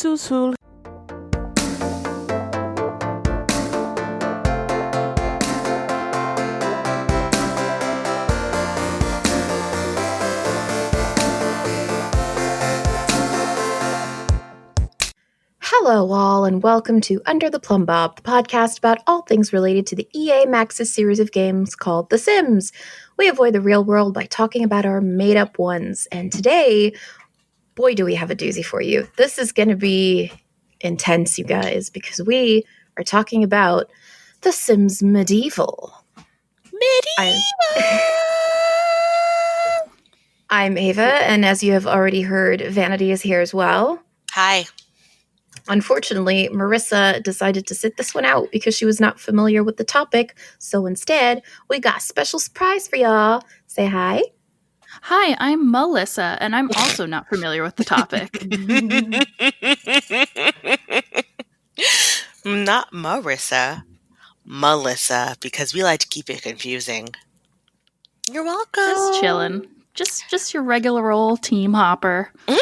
Susul. Hello, all, and welcome to Under the Plumb Bob, the podcast about all things related to the EA Maxis series of games called The Sims. We avoid the real world by talking about our made-up ones, and today, boy, do we have a doozy for you. This is going to be intense, you guys, because we are talking about The Sims Medieval. I'm Ava, and as you have already heard, Vanity is here as well. Hi. Unfortunately, Marissa decided to sit this one out because she was not familiar with the topic. So instead, we got a special surprise for y'all. Say hi. Hi, I'm Melissa, and I'm also not familiar with the topic. Not Marissa. Melissa, because we like to keep it confusing. You're welcome. Just chillin'. Just your regular old team hopper. You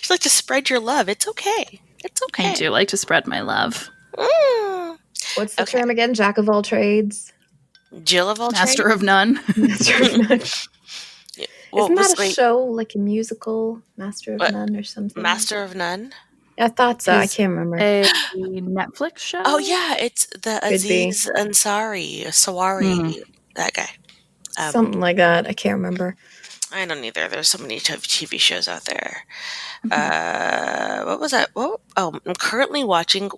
like to spread your love. It's okay. It's okay. I do like to spread my love. What's the term again? Jack of all trades? Jill of all Master trades? of none. Master of none. Well, Isn't that a show, like a musical? Master of None or something? Master of None? I thought so. I can't remember. A Netflix show? Oh, yeah. It's the Aziz Ansari. Sawari. That guy. Something like that. I can't remember. I don't either. There's so many TV shows out there. What was that? I'm currently watching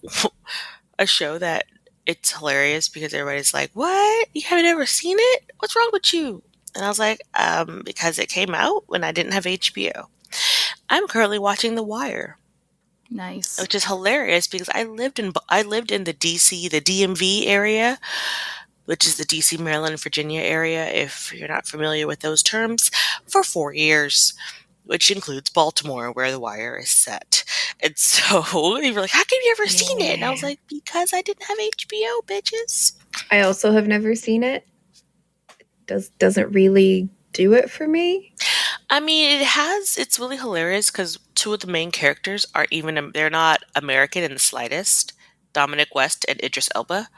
a show that it's hilarious because everybody's like, "What? You haven't ever seen it? What's wrong with you?" And I was like, because it came out when I didn't have HBO. I'm currently watching The Wire. Nice. Which is hilarious because I lived in the DC, the DMV area, which is the DC, Maryland, Virginia area, if you're not familiar with those terms, for 4 years, which includes Baltimore, where The Wire is set. And so they were like, how come you ever seen it? And I was like, because I didn't have HBO, bitches. I also have never seen it. Doesn't really do it for me. I mean, it's really hilarious because two of the main characters they're not American in the slightest. Dominic West and Idris Elba.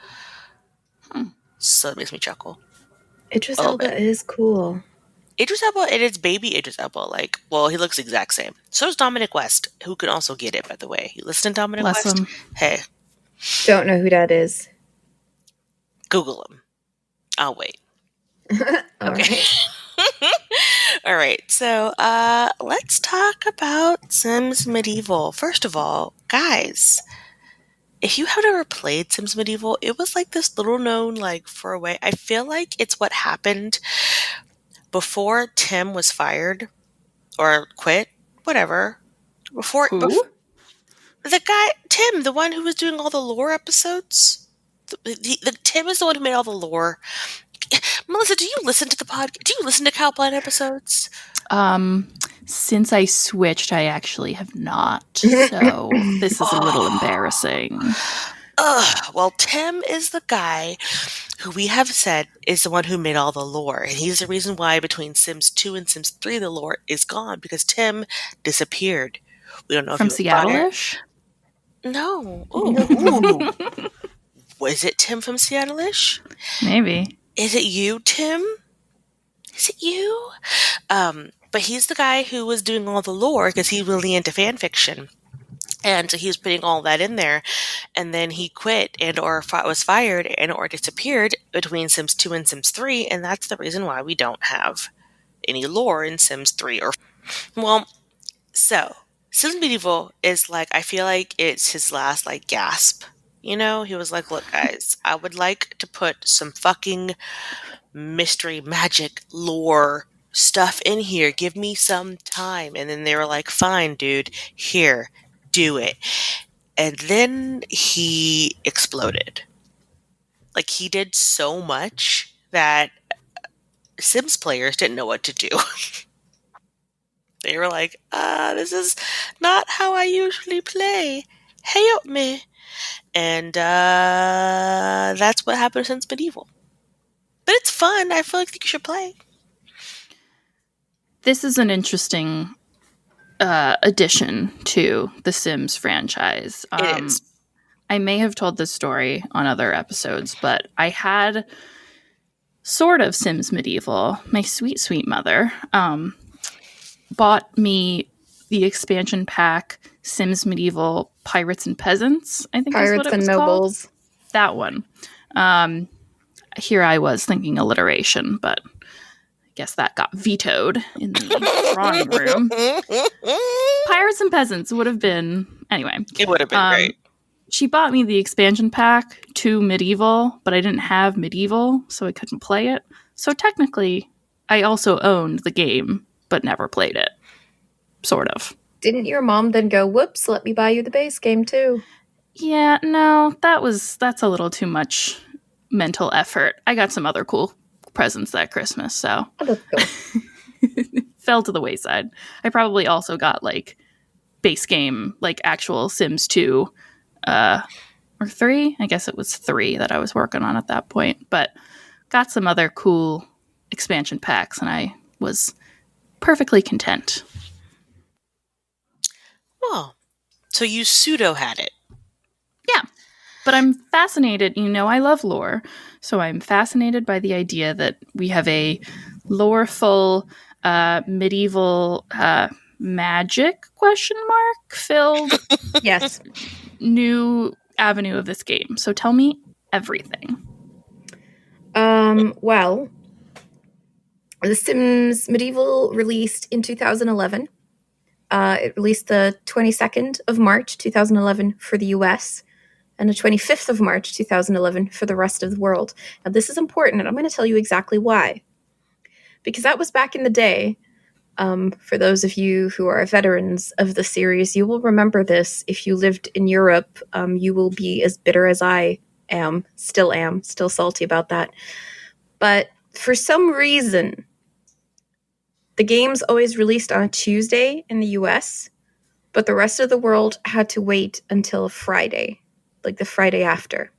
So it makes me chuckle. Idris Elba is cool. Idris Elba, and it's baby Idris Elba. He looks the exact same. So is Dominic West, who can also get it, by the way. You listen to Dominic Bless West? him. Hey. Don't know who that is. Google him. I'll wait. All okay. Right. All right. So let's talk about Sims Medieval. First of all, guys, if you have ever played Sims Medieval, it was like this little known, throwaway. I feel like it's what happened before Tim was fired or quit, whatever. Before the guy, Tim, the one who was doing all the lore episodes, the Tim is the one who made all the lore. Melissa, do you listen to the podcast? Do you listen to Cowplant episodes? Since I switched, I actually have not. So this is a little embarrassing. Well, Tim is the guy who we have said is the one who made all the lore. And he's the reason why between Sims 2 and Sims 3, the lore is gone because Tim disappeared. We don't know From if he was Seattle-ish? No. Ooh. Was it Tim from Seattle-ish? Maybe. Is it you, Tim? Is it you? But he's the guy who was doing all the lore because he's really into fan fiction. And so he was putting all that in there. And then he quit or was fired or disappeared between Sims 2 and Sims 3. And that's the reason why we don't have any lore in Sims 3 So Sims Medieval is I feel like it's his last gasp. You know, he was like, look, guys, I would like to put some fucking mystery, magic, lore stuff in here. Give me some time. And then they were like, fine, dude, here, do it. And then he exploded. He did so much that Sims players didn't know what to do. They were like, this is not how I usually play. Help me. And that's what happened since Medieval. But it's fun. I feel like you should play. This is an interesting addition to the Sims franchise. It is. I may have told this story on other episodes, but I had sort of Sims Medieval. My sweet, sweet mother bought me the expansion pack Sims Medieval Pirates and Peasants, I think is what Pirates it and was Nobles. called. That one. Here I was thinking alliteration, but I guess that got vetoed in the drawing room. Pirates and Peasants would have been... Anyway. It would have been great. She bought me the expansion pack to Medieval, but I didn't have Medieval, so I couldn't play it. So technically, I also owned the game, but never played it. Sort of. Didn't your mom then go, whoops, let me buy you the base game too? Yeah, no, that's a little too much mental effort. I got some other cool presents that Christmas, so Oh, that's cool. fell to the wayside. I probably also got like base game, like actual Sims 2 or 3. I guess it was 3 that I was working on at that point, but got some other cool expansion packs and I was perfectly content. Oh, so you pseudo had it. Yeah. But I'm fascinated. I love lore. So I'm fascinated by the idea that we have a lore-full medieval magic filled Yes. new avenue of this game. So tell me everything. Well, The Sims Medieval released in 2011. It released the 22nd of March 2011 for the US and the 25th of March 2011 for the rest of the world. Now, this is important, and I'm going to tell you exactly why. Because that was back in the day. For those of you who are veterans of the series, you will remember this. If you lived in Europe, you will be as bitter as I am, still salty about that. But for some reason, the game's always released on a Tuesday in the US, but the rest of the world had to wait until Friday, like the Friday after.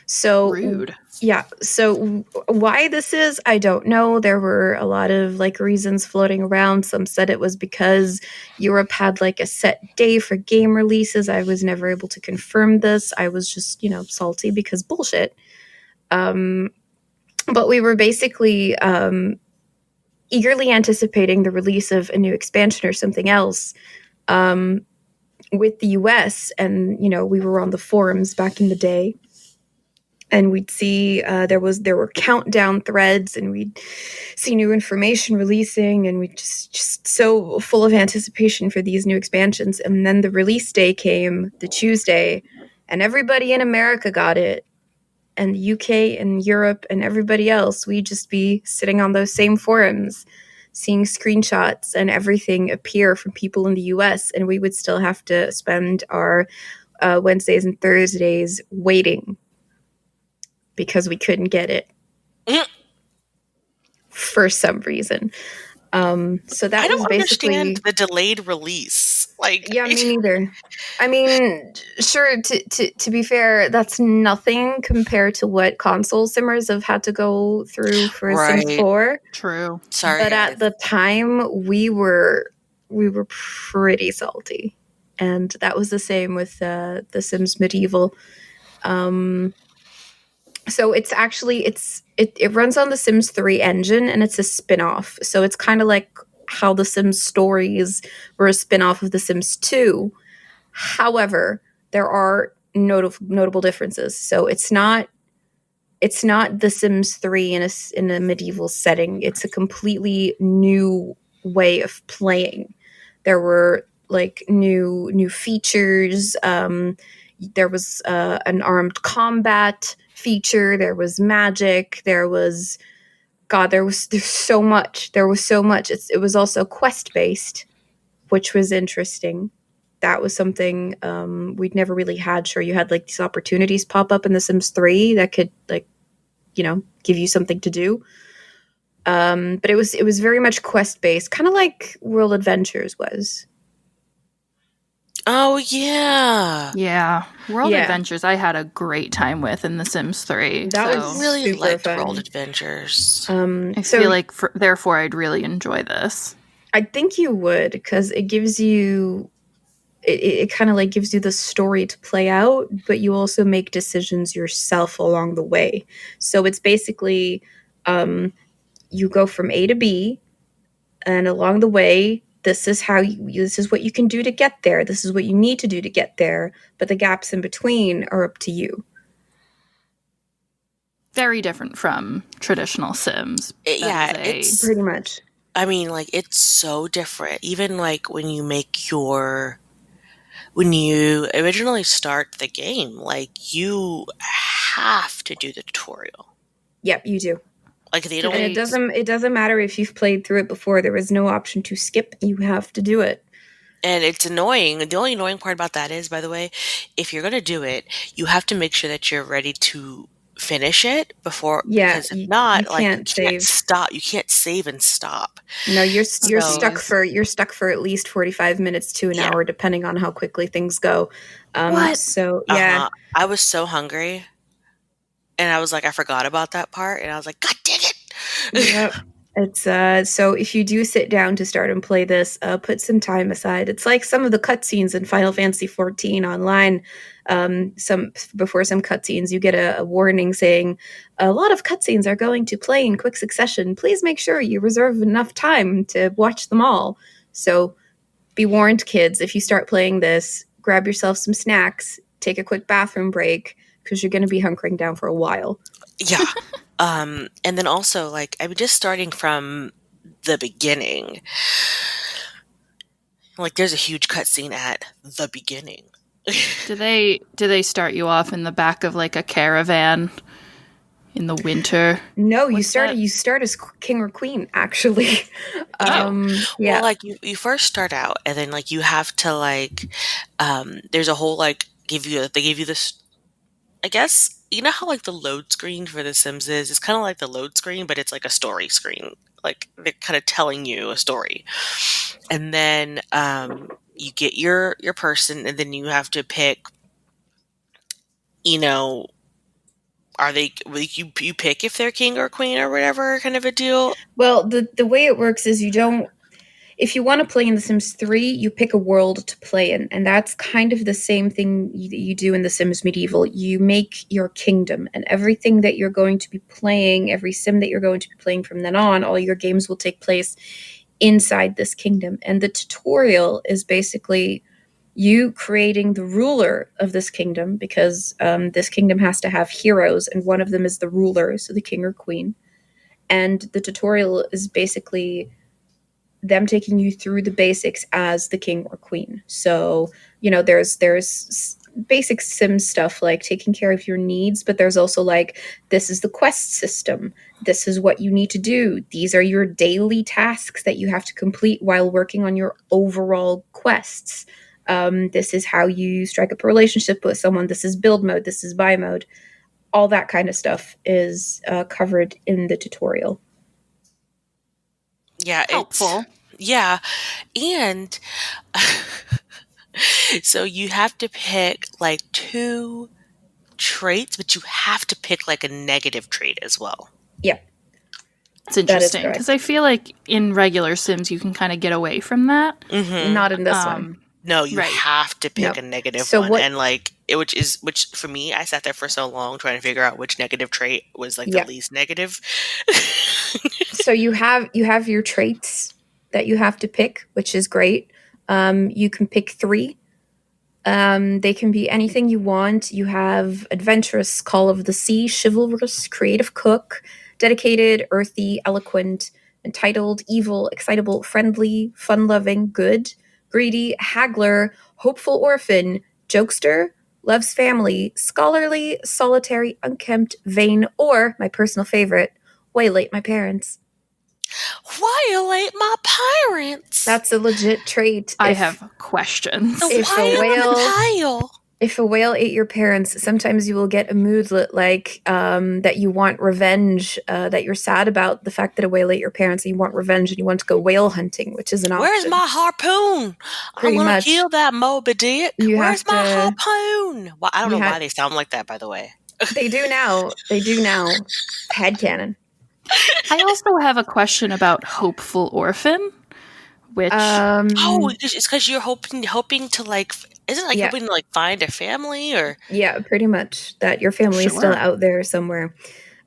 So Rude. Yeah. So why this is, I don't know. There were a lot of reasons floating around. Some said it was because Europe had a set day for game releases. I was never able to confirm this. I was just, salty because bullshit. But we were basically eagerly anticipating the release of a new expansion or something else with the US. And, we were on the forums back in the day. And we'd see there were countdown threads, and we'd see new information releasing, and we just so full of anticipation for these new expansions. And then the release day came, the Tuesday, and everybody in America got it, and the UK and Europe and everybody else. We'd just be sitting on those same forums, seeing screenshots and everything appear from people in the US, and we would still have to spend our Wednesdays and Thursdays waiting. Because we couldn't get it for some reason. So that I don't was basically understand the delayed release. Yeah, me neither. I mean, sure. To be fair, that's nothing compared to what console simmers have had to go through for Sims 4. True. Sorry, but at the time, we were pretty salty, and that was the same with the Sims Medieval. So it's actually it runs on the Sims 3 engine, and it's a spin-off. So it's kind of like how the Sims stories were a spin-off of the Sims 2. However, there are notable differences. So it's not the Sims 3 in a medieval setting. It's a completely new way of playing. There were new features. There was an armed combat feature. There was magic. There's so much. There was so much. It was also quest based, which was interesting. That was something we'd never really had. Sure, you had these opportunities pop up in The Sims 3 that could give you something to do. But it was very much quest based, kind of like World Adventures was. Oh, yeah. Yeah. World Adventures I had a great time with in The Sims 3. That I was really super liked fun. World Adventures. I feel like, therefore, I'd really enjoy this. I think you would, because it gives you it kind of like gives you the story to play out, but you also make decisions yourself along the way. So it's basically you go from A to B, and along the way, this is this is what you can do to get there. This is what you need to do to get there. But the gaps in between are up to you. Very different from traditional Sims. Yeah, That is it's Pretty much. I mean, like, it's so different. Even like when you make your when you originally start the game, like you have to do the tutorial. Yep, you do. Like they Do don't And they- it doesn't matter if you've played through it before. There is no option to skip. You have to do it. and it's annoying. The only annoying part about that is, by the way, if you're going to do it, you have to make sure that you're ready to finish it before, Yeah, because if you not, like, you can't can't save. stop. You can't save and stop. No, you're So, stuck for at least 45 minutes to an yeah. hour, depending on how quickly things go. What? So yeah, Uh-huh. I was so hungry, and I was like, I forgot about that part, and I was like, God dang it. yep. It's so if you do sit down to start and play this, put some time aside. It's like some of the cutscenes in Final Fantasy 14 online. Some before some cutscenes, you get a warning saying a lot of cutscenes are going to play in quick succession. Please make sure you reserve enough time to watch them all. So be warned, kids. If you start playing this, grab yourself some snacks, take a quick bathroom break, because you're going to be hunkering down for a while. Yeah. And then also, like, I'm just starting from the beginning. Like, there's a huge cutscene at the beginning. Do they start you off in the back of like a caravan in the winter? No, What's that? you start as king or queen, actually. Yeah. Well, like, you first start out, and then, like, you have to, like, there's a whole, like, they give you this, I guess, you know how, like, the load screen for The Sims is? It's kind of like the load screen, but it's like a story screen. Like, they're kind of telling you a story. And then, you get your person, and then you have to pick, you know, are they, like, you pick if they're king or queen or whatever kind of a deal. Well, the way it works is you don't. If you want to play in The Sims 3, you pick a world to play in, and that's kind of the same thing you do in The Sims Medieval. You make your kingdom, and everything that you're going to be playing, every sim that you're going to be playing from then on, all your games will take place inside this kingdom. And the tutorial is basically you creating the ruler of this kingdom, because this kingdom has to have heroes, and one of them is the ruler, so the king or queen. And the tutorial is basically them taking you through the basics as the king or queen. So, there's basic sim stuff like taking care of your needs, but there's also like, this is the quest system. This is what you need to do. These are your daily tasks that you have to complete while working on your overall quests. This is how you strike up a relationship with someone. This is build mode. This is buy mode. All that kind of stuff is covered in the tutorial. Yeah, Helpful. yeah, and so you have to pick like 2 traits, but you have to pick like a negative trait as well. Yep. It's interesting because I feel like in regular Sims you can kind of get away from that. Mm-hmm. Not in this one. No, you Right. have to pick No. a negative So one, what- and like which for me, I sat there for so long trying to figure out which negative trait was like Yep. the least negative. So you have your traits that you have to pick, which is great. You can pick 3. They can be anything you want. You have adventurous, call of the sea, chivalrous, creative cook, dedicated, earthy, eloquent, entitled, evil, excitable, friendly, fun-loving, good, greedy, haggler, hopeful orphan, jokester, loves family, scholarly, solitary, unkempt, vain, or, my personal favorite, waylate my parents. Violate my parents. That's a legit trait. I have questions. the if a whale on whale- the tile. If a whale ate your parents, sometimes you will get a moodlet like that you want revenge, that you're sad about the fact that a whale ate your parents and you want revenge and you want to go whale hunting, which is an option. Where's my harpoon? Pretty I'm gonna much. kill that Moby Dick. You Where's have my to- harpoon? Well, I don't you know ha- why they sound like that, by the way. They do now. Headcanon. I also have a question about hopeful orphan. Which Oh, it's because you're hoping to like. Isn't it like Yeah. hoping to like find a family or? Yeah, pretty much that your family is still Sure. out there somewhere.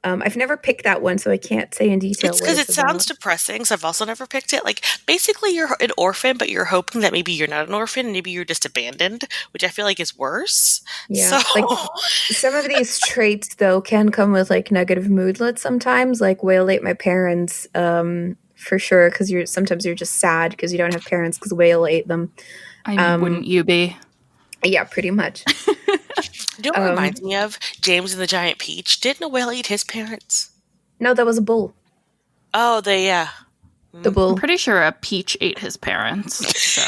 I've never picked that one, so I can't say in detail It's what because it's it sounds about. depressing. So I've also never picked it. Like basically, you're an orphan, but you're hoping that maybe you're not an orphan. Maybe you're just abandoned, which I feel like is worse. Yeah, So like some of these traits though can come with like negative moodlets sometimes. Like Whale ate my parents, for sure, because sometimes you're just sad because you don't have parents because Whale ate them. I mean, wouldn't you be? Yeah, pretty much. you know what it reminds me of? James and the Giant Peach. Didn't a whale eat his parents? No, that was a bull. Oh, yeah. The I'm bull. pretty sure a peach ate his parents. So,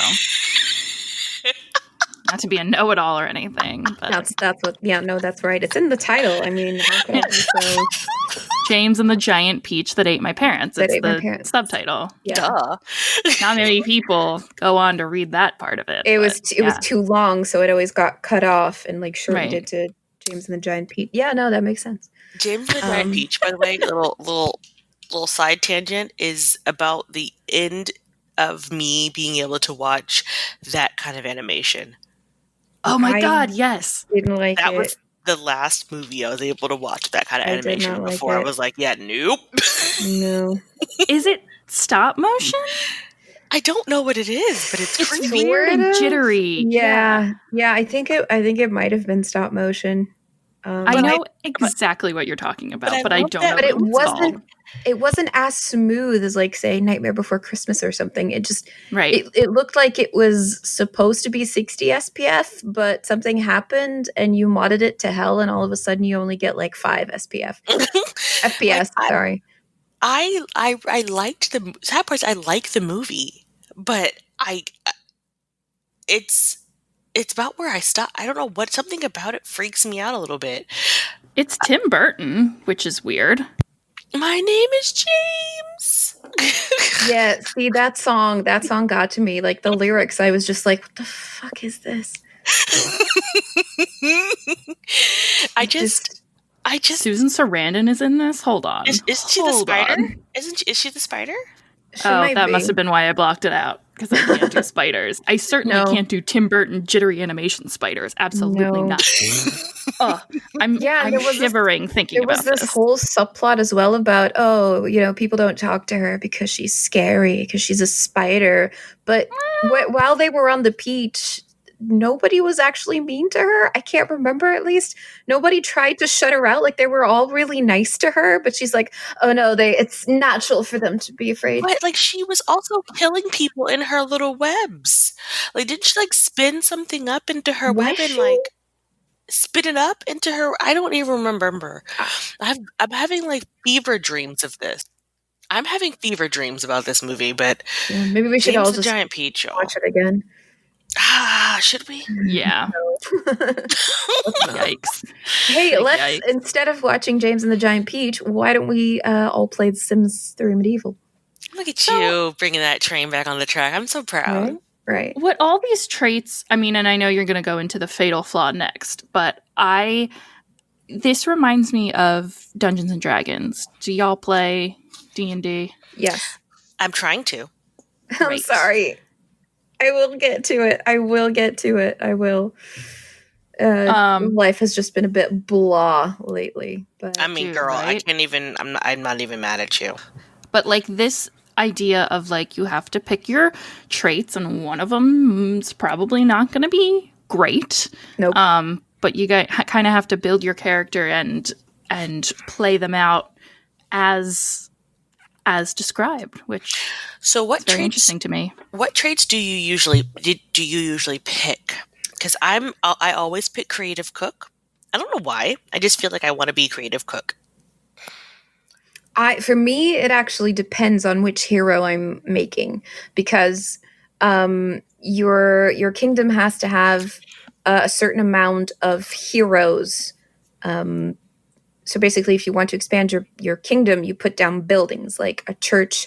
not to be a know-it-all or anything, but That's what. Yeah, no, that's right. It's in the title. I mean, how could I be so? James and the Giant Peach that ate my parents. That It's ate my the parents. subtitle. Yeah, Duh. Not many people go on to read that part of it. it but was too long, so it always got cut off and like shortened Right. it to James and the Giant Peach. Yeah, no, that makes sense. James and the Giant Peach, by the way, little side tangent, is about the end of me being able to watch that kind of animation. Oh my I God, yes. Didn't like That it. was the last movie I was able to watch that kind of I did animation not like before I it. was like, yeah, nope. No, Is it stop motion? I don't know what it is, but it's It's creepy. weird and Sort of. jittery. Yeah. I think it might have been stop motion. I know exactly what you're talking about, but I love don't that- know but it what it's wasn't. called. It wasn't as smooth as like say Nightmare Before Christmas or something. It just Right. it looked like it was supposed to be 60 SPF, but something happened and you modded it to hell, and all of a sudden you only get like 5 SPF. FPS. Sorry. I liked the sad part is I like the movie, but it's about where I stop. I don't know what something about it freaks me out a little bit. It's Tim Burton, which is weird. My name is James. Yeah, see that song got to me. Like the lyrics, I was just like, what the fuck is this? I just Susan Sarandon is in this. Hold on. is she the Hold spider? on. Is she the spider? She Oh, might that be. must have been why I blocked it out, because I can't do spiders. I certainly No. can't do Tim Burton jittery animation spiders. Absolutely No. not. I'm Yeah, there was shivering thinking There was about this whole subplot as well about, people don't talk to her because she's scary, because she's a spider. But while they were on the beach, nobody was actually mean to her. I can't remember, at least. Nobody tried to shut her out. Like, they were all really nice to her, but she's like, oh no, it's natural for them to be afraid. But like she was also killing people in her little webs. Like didn't she like spin something up into her Was web and she? like spit it up into her? I don't even remember. I'm having like fever dreams of this. I'm having fever dreams about this movie, but Yeah, maybe we should James all the just Giant Peach. watch it again. Should we? Yeah. Let's not. Yikes. Hey, Big let's yikes. instead of watching James and the Giant Peach, why don't we all play The Sims 3 Medieval? Look at you bringing that train back on the track. I'm so proud. Right. What all these traits, I mean, and I know you're going to go into the fatal flaw next, but this reminds me of Dungeons and Dragons. Do y'all play D&D? Yes. I'm trying to. I'm Great. sorry. I will get to it. I will. Life has just been a bit blah lately, but I mean, Dude, girl, I right? can't even. I'm not even mad at you. But like this idea of like you have to pick your traits and one of them's probably not going to be great. Nope. But you kind of have to build your character and play them out as described, which So what is very traits? interesting to me. What traits do you usually pick? Because I always pick creative cook. I don't know why. I just feel like I want to be creative cook. For me, it actually depends on which hero I'm making, because your kingdom has to have a certain amount of heroes. So basically, if you want to expand your kingdom, you put down buildings like a church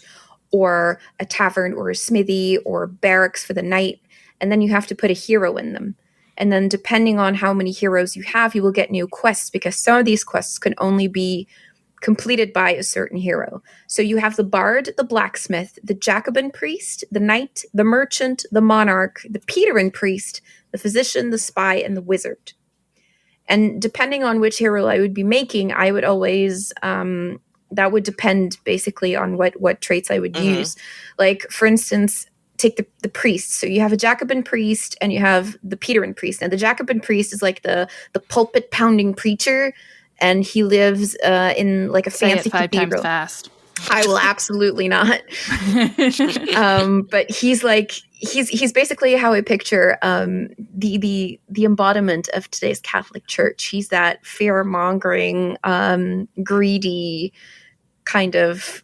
or a tavern or a smithy or barracks for the night, and then you have to put a hero in them. And then depending on how many heroes you have, you will get new quests, because some of these quests can only be completed by a certain hero. So you have the bard, the blacksmith, the Jacobin priest, the knight, the merchant, the monarch, the Peterin priest, the physician, the spy, and the wizard. And depending on which hero I would be making, I would always that would depend basically on what traits I would use. Like, for instance, take the priest. So you have a Jacobin priest and you have the Peterin priest. And the Jacobin priest is like the pulpit pounding preacher, and he lives in like a fancy Say it 5 cathedral. times fast. I will absolutely not. But he's basically how I picture the embodiment of today's Catholic Church. He's that fear-mongering, greedy kind of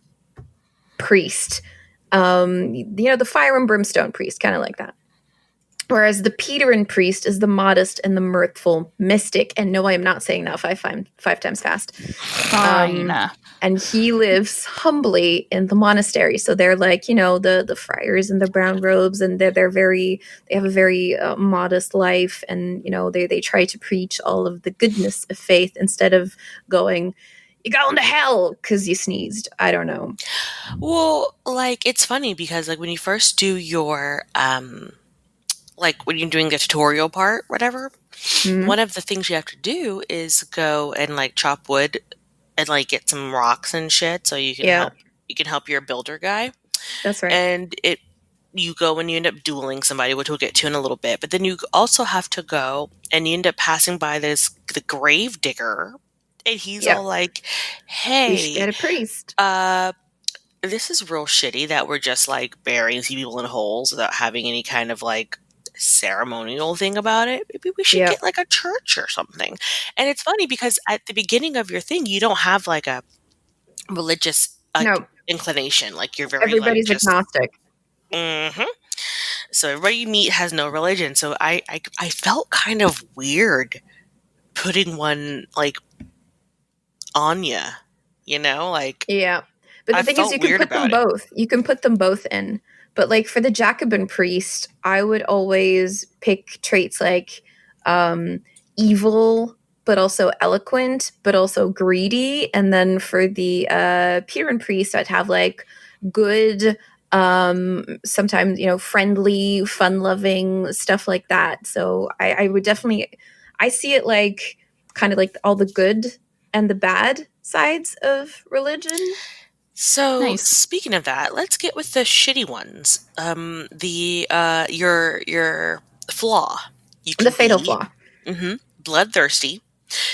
priest. The fire and brimstone priest, kind of like that. Whereas the Peterin priest is the modest and the mirthful mystic. And no, I am not saying that five times fast. Fine. And he lives humbly in the monastery. So they're like, the friars in the brown robes, and they have a very modest life. And, they try to preach all of the goodness of faith instead of going, you're going to hell because you sneezed. I don't know. Well, like, it's funny because, like, when you first do your, like, when you're doing the tutorial part, whatever, one of the things you have to do is go and, like, chop wood and, like, get some rocks and shit so you can help your builder guy. That's right. And you go and you end up dueling somebody, which we'll get to in a little bit. But then you also have to go and you end up passing by the grave digger. And he's all like, hey, we should get a priest. This is real shitty that we're just, like, burying people in holes without having any kind of, like, ceremonial thing about it. Maybe we should get, like, a church or something. And it's funny because at the beginning of your thing, you don't have, like, a religious inclination. Like, you're very, everybody's like, just agnostic. So everybody you meet has no religion. So I felt kind of weird putting one, like, on you, like. Yeah. But the thing is, you can put them both. You can put them both in. But, like, for the Jacobin priest, I would always pick traits like evil, but also eloquent, but also greedy. And then for the Peterin priest, I'd have, like, good, sometimes, friendly, fun-loving, stuff like that. So I would definitely... I see it like kind of like all the good and the bad sides of religion. So speaking of that, let's get with the shitty ones. Your flaw. You can the fatal flaw. Bloodthirsty,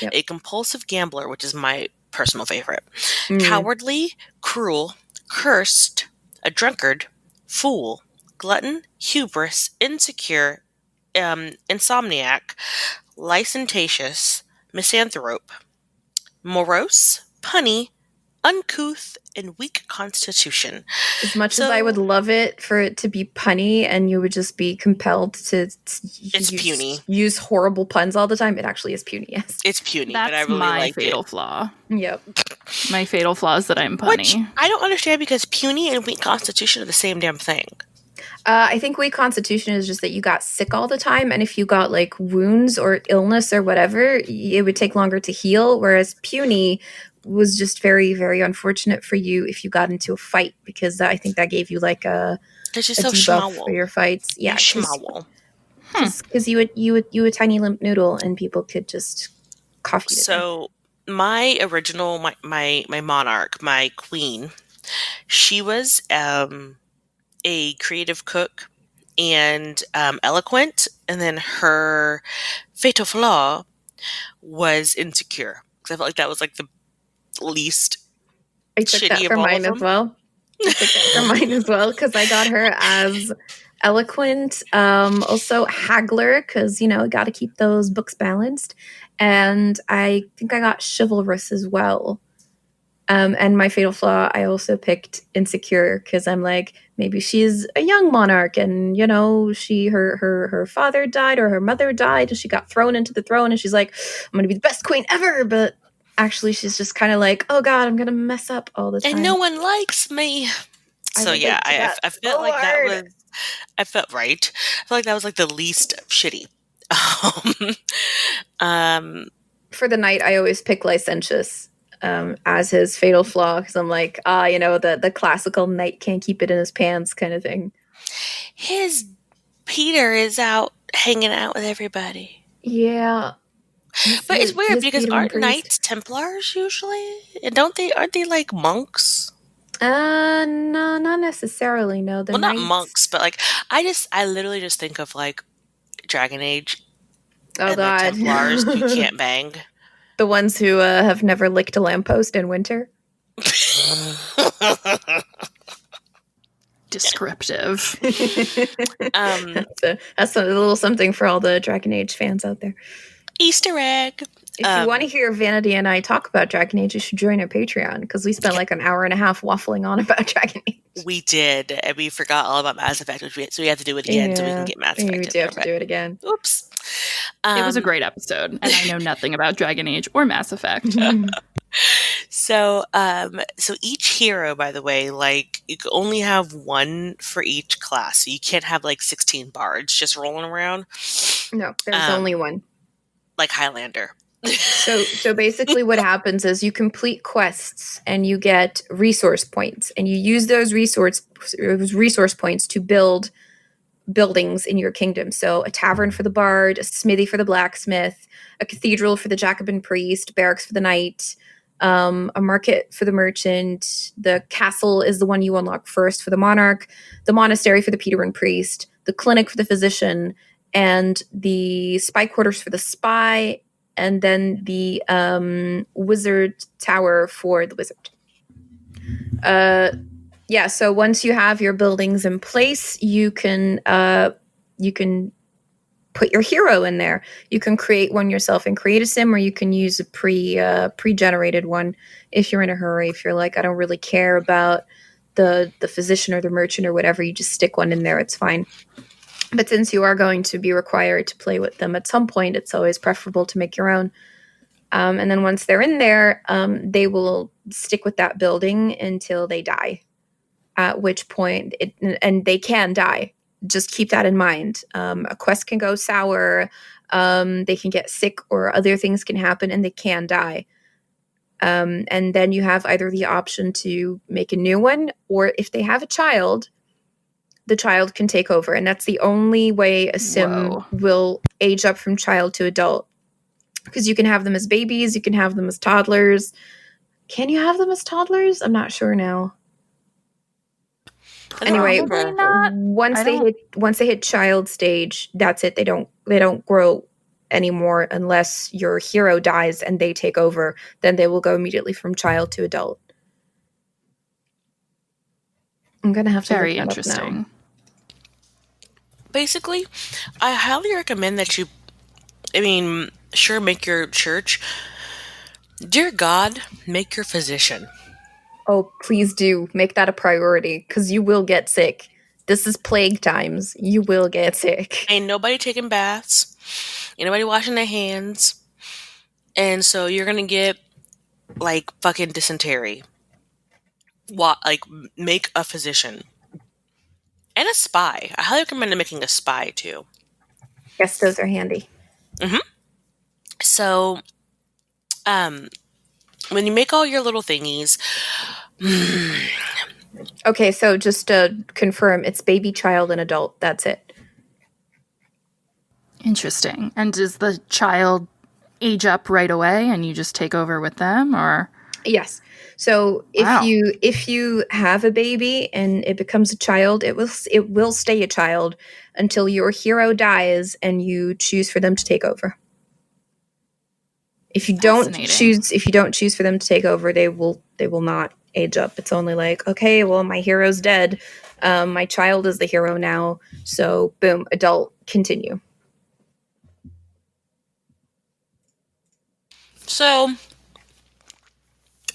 a compulsive gambler, which is my personal favorite. Cowardly, cruel, cursed, a drunkard, fool, glutton, hubris, insecure, insomniac, licentious, misanthrope, morose, punny, uncouth, and weak constitution. As much as I would love it for it to be punny and you would just be compelled to puny. Use horrible puns all the time, it actually is puny, yes. It's puny, That's but I really my like fatal flaw. Yep. My fatal flaw is that I'm punny. Which I don't understand because puny and weak constitution are the same damn thing. I think weak constitution is just that you got sick all the time, and if you got, like, wounds or illness or whatever, it would take longer to heal, whereas puny was just very, very unfortunate for you if you got into a fight, because I think that gave you, like, a debuff for your fights. Yeah, because you a tiny limp noodle and people could just cough you. So my original, my monarch, my queen, she was a creative cook and eloquent, and then her fatal flaw was insecure. Because I felt like that was, like, the least I took that for mine as well. I took that for mine as well because I got her as eloquent, also haggler because got to keep those books balanced, and I think I got chivalrous as well. And my fatal flaw, I also picked insecure because I'm like, maybe she's a young monarch and, her father died or her mother died and she got thrown into the throne and she's like, I'm going to be the best queen ever. But actually she's just kind of like, oh God, I'm going to mess up all the time. And no one likes me. So yeah, I felt like that was, I felt right. I felt like that was, like, the least shitty. For the knight, I always pick licentious. as his fatal flaw, because I'm like, the classical knight can't keep it in his pants kind of thing. His Peter is out hanging out with everybody. Yeah. But it's weird because Peter aren't priest. knights Templars usually? And aren't they like monks? No, not necessarily. No, the Well, not knights. monks, but like I literally just think of like Dragon Age Oh and like God, Templars you can't bang. The ones who have never licked a lamppost in winter. Descriptive. That's a little something for all the Dragon Age fans out there. Easter egg. If you want to hear Vanity and I talk about Dragon Age, you should join our Patreon, because we spent like an hour and a half waffling on about Dragon Age. We did, and we forgot all about Mass Effect, so we have to do it again so we can get Mass Effect. We do have to do it again. Oops. It was a great episode, and I know nothing about Dragon Age or Mass Effect. So each hero, by the way, like you can only have one for each class. So you can't have like 16 bards just rolling around. No, there's only one. Like Highlander. So basically what happens is you complete quests and you get resource points, and you use those resource points to build buildings in your kingdom. So a tavern for the bard, a smithy for the blacksmith, a cathedral for the Jacobin priest, barracks for the knight, a market for the merchant. The castle is the one you unlock first for the monarch, the monastery for the Peterin priest, the clinic for the physician, and the spy quarters for the spy, and then the wizard tower for the wizard. So once you have your buildings in place, you can put your hero in there. You can create one yourself and create a sim, or you can use a pre-generated one if you're in a hurry. If you're like, I don't really care about the physician or the merchant or whatever, you just stick one in there. It's fine. But since you are going to be required to play with them at some point, it's always preferable to make your own. And then once they're in there, they will stick with that building until they die. At which point, and they can die. Just keep that in mind. A quest can go sour. They can get sick, or other things can happen, and they can die. And then you have either the option to make a new one, or if they have a child, the child can take over. And that's the only way a sim will age up from child to adult. Because you can have them as babies, you can have them as toddlers. Can you have them as toddlers? I'm not sure now. Anyway, once they hit child stage, that's it. They don't grow anymore unless your hero dies and they take over. Then they will go immediately from child to adult. I'm gonna have to Very look that interesting. up now. Basically, I highly recommend that you, make your church. Dear God, make your physician. Oh, please do. Make that a priority, because you will get sick. This is plague times. You will get sick. Ain't nobody taking baths. Ain't nobody washing their hands. And so you're going to get, like, fucking dysentery. Make a physician. And a spy. I highly recommend making a spy, too. Yes, those are handy. Mm-hmm. So, when you make all your little thingies... Okay, so just to confirm, it's baby, child, and adult. That's it. Interesting. And does the child age up right away and you just take over with them, or? Yes. So if you have a baby and it becomes a child, it will stay a child until your hero dies and you choose for them to take over. If you don't choose for them to take over, they will not age up. It's only like, okay, well, my hero's dead. My child is the hero now. So boom, adult, continue. So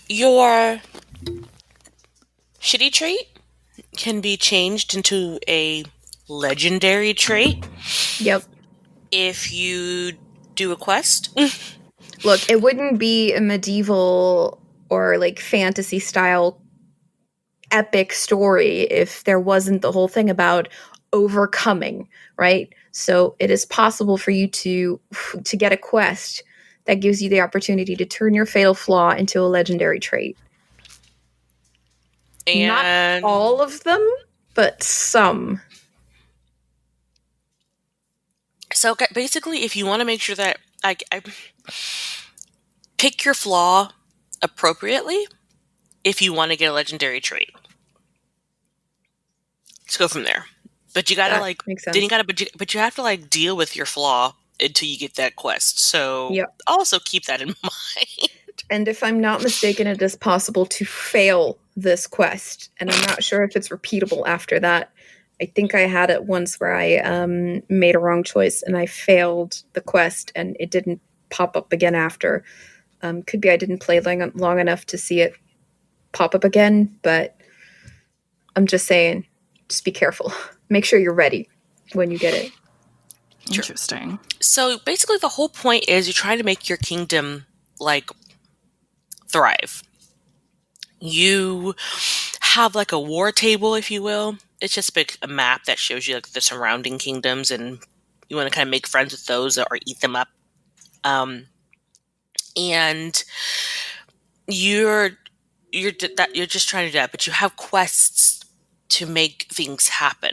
your shitty trait can be changed into a legendary trait. Yep. If you do a quest. Look, it wouldn't be a medieval or like fantasy style epic story if there wasn't the whole thing about overcoming, right? So it is possible for you to get a quest that gives you the opportunity to turn your fatal flaw into a legendary trait. Not And all of them, but some. so basically, if you want to make sure that I pick your flaw appropriately, if you want to get a legendary trait, let's go from there. But you gotta That like, makes then sense. you gotta, but you have to like deal with your flaw until you get that quest. So Yep. also keep that in mind. And if I'm not mistaken, it is possible to fail this quest. And I'm not sure if it's repeatable after that. I think I had it once where I made a wrong choice and I failed the quest and it didn't pop up again after. Could be I didn't play long enough to see it pop up again, but I'm just saying, just be careful. Make sure you're ready when you get it. Interesting. So basically, the whole point is you're trying to make your kingdom like thrive. You have like a war table, if you will. It's just a map that shows you like the surrounding kingdoms, and you want to kind of make friends with those or eat them up. And you're you're just trying to do that, but you have quests to make things happen.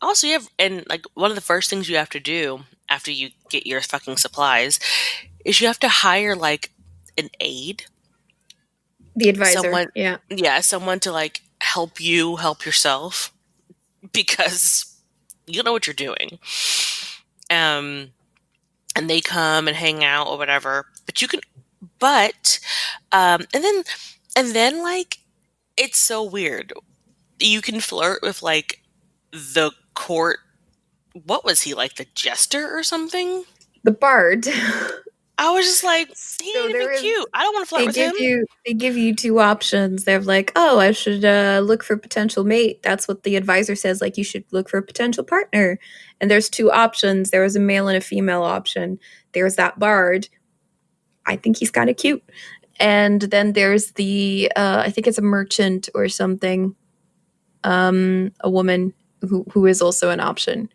Also, you have, and like one of the first things you have to do after you get your fucking supplies is you have to hire like an aide, The advisor, someone, yeah. yeah, someone to like help you help yourself because you don't know what you're doing. Um, and they come and hang out or whatever, but you can, but, and then like it's so weird. You can flirt with like the court. What was he like, the jester or something? The bard. I was just like, he So ain't even there is cute. I don't want to flirt with him. they give you two options. They're like, oh, I should look for a potential mate. That's what the advisor says. Like, you should look for a potential partner. And there's two options. There was a male and a female option. There's that bard. I think he's kind of cute. And then there's the I think it's a merchant or something. A woman who is also an option.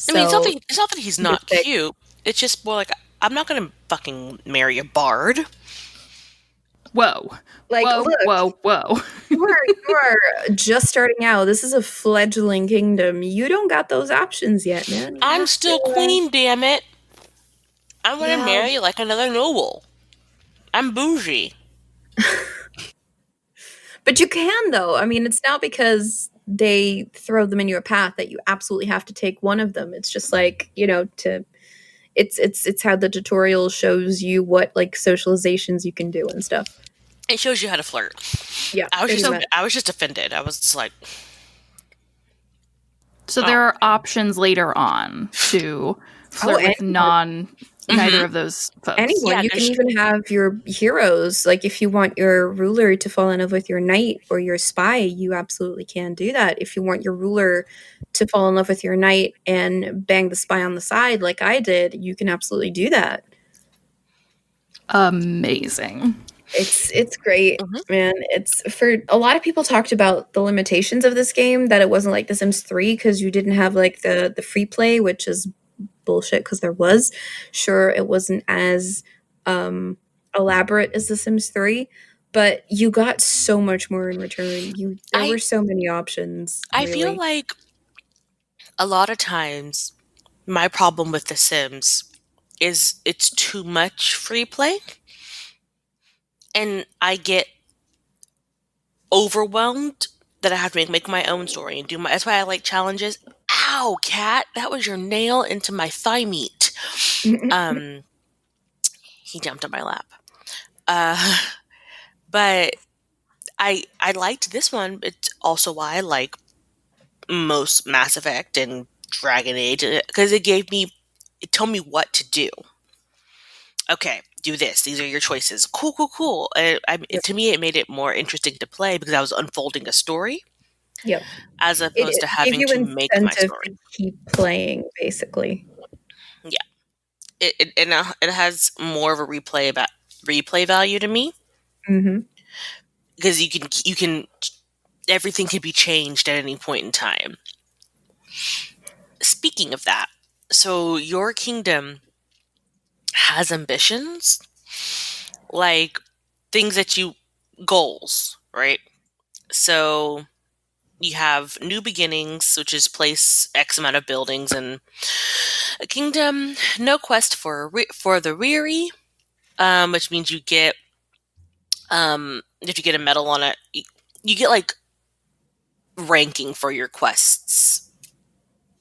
I mean, So it's not that he's either not pick. cute. It's just more like, I'm not going to fucking marry a bard. Whoa. Like, whoa, look, whoa, whoa. you are just starting out. This is a fledgling kingdom. You don't got those options yet, man. You I'm have still to, queen, damn it. I want to yeah. marry like another noble. I'm bougie. But you can though. I mean, it's not because they throw them in your path that you absolutely have to take one of them. It's just like, to it's how the tutorial shows you what like socializations you can do and stuff. It shows you how to flirt. Yeah, pretty much. I was just offended. I was just like, So there are options later on to flirt with neither of those folks. Anyone. Yeah, You can even have your heroes. Like if you want your ruler to fall in love with your knight or your spy, you absolutely can do that. If you want your ruler to fall in love with your knight and bang the spy on the side like I did, you can absolutely do that. Amazing. It's great, man. It's for a lot of people talked about the limitations of this game, that it wasn't like The Sims 3 because you didn't have like the free play, which is bullshit because there was. Sure, it wasn't as elaborate as The Sims 3, but you got so much more in return. There were so many options. I really. feel like a lot of times my problem with The Sims is it's too much free play. And I get overwhelmed that I have to make my own story and do my. That's why I like challenges. Ow, cat! That was your nail into my thigh meat. He jumped on my lap. But I liked this one. It's also why I like most Mass Effect and Dragon Age, because it told me what to do. Okay, do this. These are your choices. Cool, cool, cool. To me, it made it more interesting to play because I was unfolding a story. Yep. As opposed to It gave having you to make my incentive story. to keep playing, basically. Yeah, it has more of a replay value to me. Because you can everything can be changed at any point in time. Speaking of that, so your kingdom has ambitions, like things that goals, right? So you have new beginnings, which is place X amount of buildings in a kingdom. No quest for the weary, which means if you get a medal on it, you get like ranking for your quests.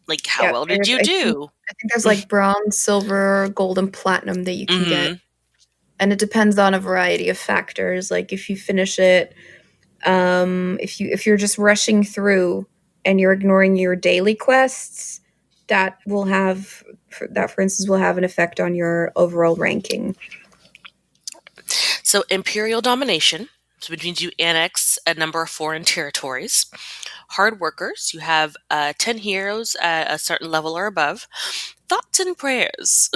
Like, how Yeah, well did you do? I think there's like bronze, silver, gold, and platinum that you can get. Mm-hmm. And it depends on a variety of factors. Like if you finish it, if you're just rushing through and you're ignoring your daily quests, that for instance will have an effect on your overall ranking. So imperial domination, which means you annex a number of foreign territories. Hard workers, you have 10 heroes at a certain level or above. Thoughts and prayers,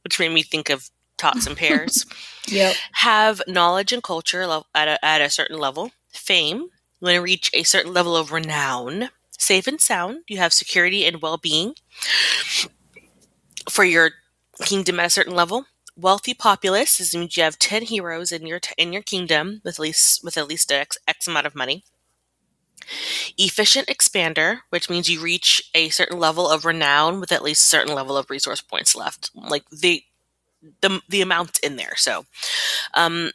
which made me think of tots and pears. Yep. Have knowledge and culture at a certain level. Fame, when you reach a certain level of renown. Safe and sound, you have security and well-being for your kingdom at a certain level. Wealthy populace is means you have 10 heroes in your kingdom with at least X amount of money. Efficient expander, which means you reach a certain level of renown with at least a certain level of resource points left, like the amount in there. So,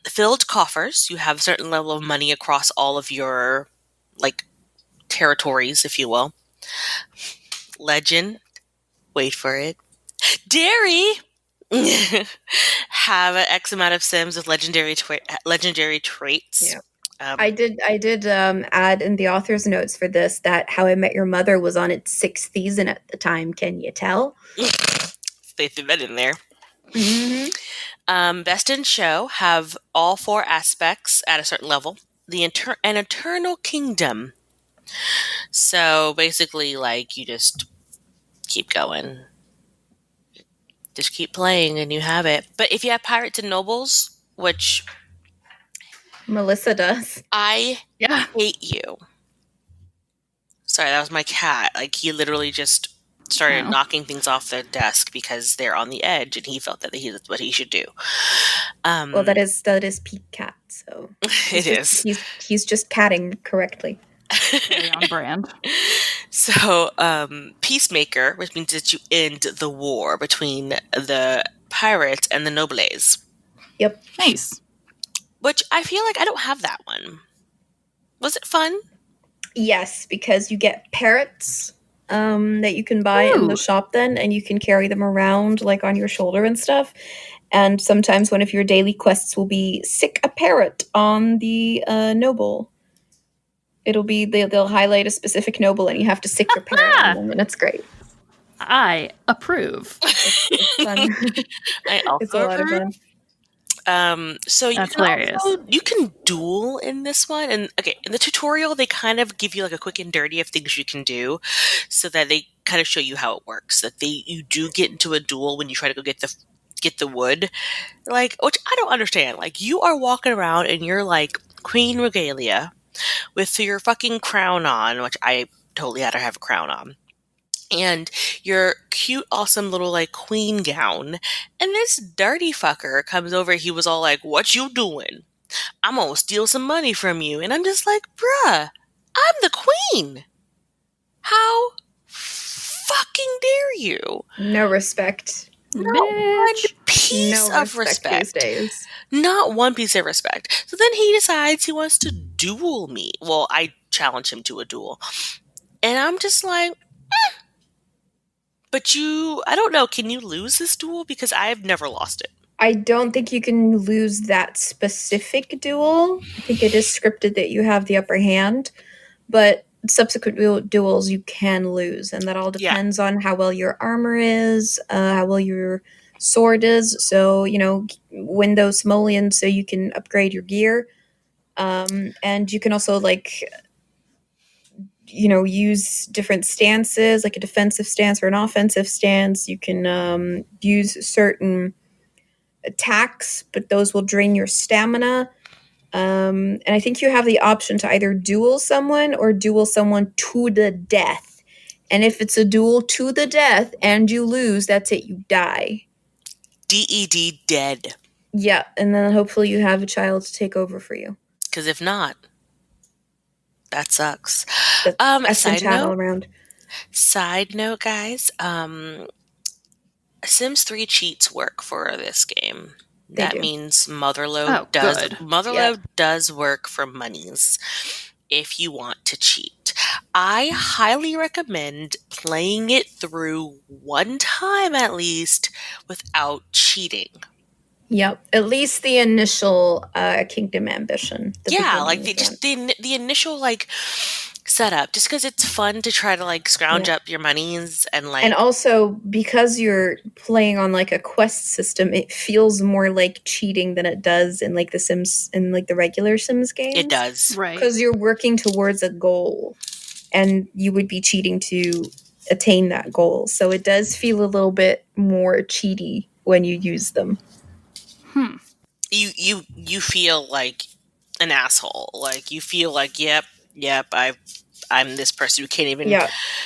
filled coffers, you have a certain level of money across all of your like territories, if you will. Legend, wait for it. Dairy. Have an X amount of Sims with legendary traits. Yeah. I did add in the author's notes for this that How I Met Your Mother was on its 6th season at the time. Can you tell? They threw that in there. Mm-hmm. Best in show, have all 4 aspects at a certain level. An eternal kingdom. So basically, like, you just keep going. Just keep playing and you have it. But if you have pirates and nobles, which Melissa does. I hate you. Sorry, that was my cat. Like, he literally just started knocking things off the desk because they're on the edge, and he felt that that's what he should do. Well, that is Pete Cat, so it is. He's just catting correctly. Very on brand. So, peacemaker, which means that you end the war between the pirates and the nobles. Yep. Nice. Which I feel like I don't have that one. Was it fun? Yes, because you get parrots that you can buy in the shop then, and you can carry them around like on your shoulder and stuff. And sometimes one of your daily quests will be sick a parrot on the noble. It'll be they'll highlight a specific noble and you have to sick your parrot on them, and it's great. I approve. It's fun. I also it's a lot of fun. So That's hilarious. You can duel in this one, and okay, in the tutorial they kind of give you like a quick and dirty of things you can do, so that they kind of show you how it works. That you do get into a duel when you try to go get the wood, like, which I don't understand. Like, you are walking around and you're like Queen Regalia with your fucking crown on, which I totally had to have a crown on. And your cute, awesome little like queen gown, and this dirty fucker comes over. He was all like, "What you doing? I'm gonna steal some money from you." And I'm just like, "Bruh, I'm the queen. How fucking dare you?" No respect. Not one piece of respect. These days. Not one piece of respect. So then he decides he wants to duel me. Well, I challenge him to a duel, and I'm just like. But I don't know, can you lose this duel? Because I've never lost it. I don't think you can lose that specific duel. I think it is scripted that you have the upper hand, but subsequent duels you can lose, and that all depends on how well your armor is, how well your sword is. So, win those simoleons so you can upgrade your gear. And you can also use different stances, like a defensive stance or an offensive stance. You can use certain attacks, but those will drain your stamina. And I think you have the option to either duel someone or duel someone to the death. And if it's a duel to the death and you lose, that's it, you die. DED dead. Yeah, and then hopefully you have a child to take over for you. Because if not, that sucks. That's been Side chat all note, around. guys. Sims 3 cheats work for this game. They That do. means Motherload Oh, good. does work for monies if you want to cheat. I highly recommend playing it through one time at least without cheating. Yep, at least the initial Kingdom Ambition. Yeah, like the initial like setup, just because it's fun to try to like scrounge up your monies and like. And also because you're playing on like a quest system, it feels more like cheating than it does in like the Sims, in like the regular Sims games. It does, Right. Because you're working towards a goal, and you would be cheating to attain that goal. So it does feel a little bit more cheaty when you use them. You feel like an asshole. Like you feel like, yep, I'm this person who can't even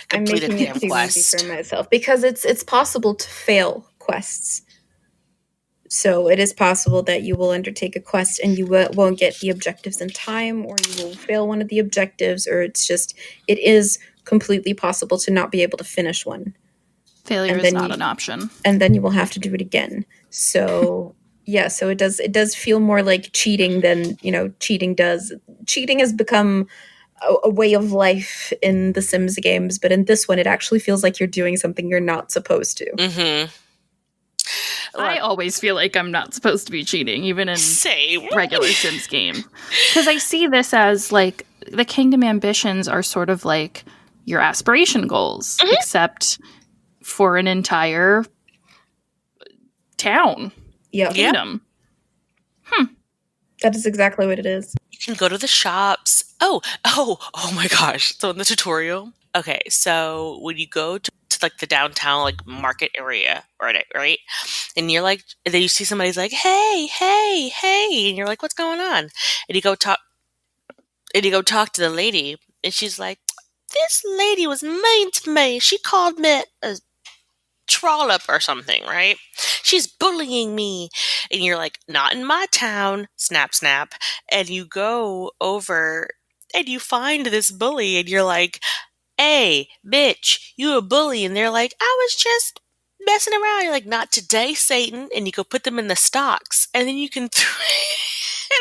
complete a I'm making damn it too quest. easy for myself, because it's possible to fail quests. So it is possible that you will undertake a quest and you won't get the objectives in time, or you will fail one of the objectives, or it is completely possible to not be able to finish one. Failure is not an option. And then you will have to do it again. So yeah, so it does feel more like cheating than, cheating does. Cheating has become a way of life in the Sims games, but in this one, it actually feels like you're doing something you're not supposed to. Mm-hmm. I always feel like I'm not supposed to be cheating, even in regular Sims game. Because I see this as, like, the Kingdom Ambitions are sort of like your aspiration goals, except for an entire town. Kingdom. That is exactly what it is. You can go to the shops. Oh my gosh. So in the tutorial, okay, so when you go to like the downtown like market area, right? And you're like, and then you see somebody's like, hey, and you're like, what's going on? And you go talk to the lady, and she's like, this lady was mean to me. She called me a trollop or something, right? She's bullying me. And you're like, not in my town, snap. And you go over and you find this bully, and you're like, hey, bitch, you a bully. And they're like, I was just messing around. You're like, not today, Satan. And you go put them in the stocks, and then you can and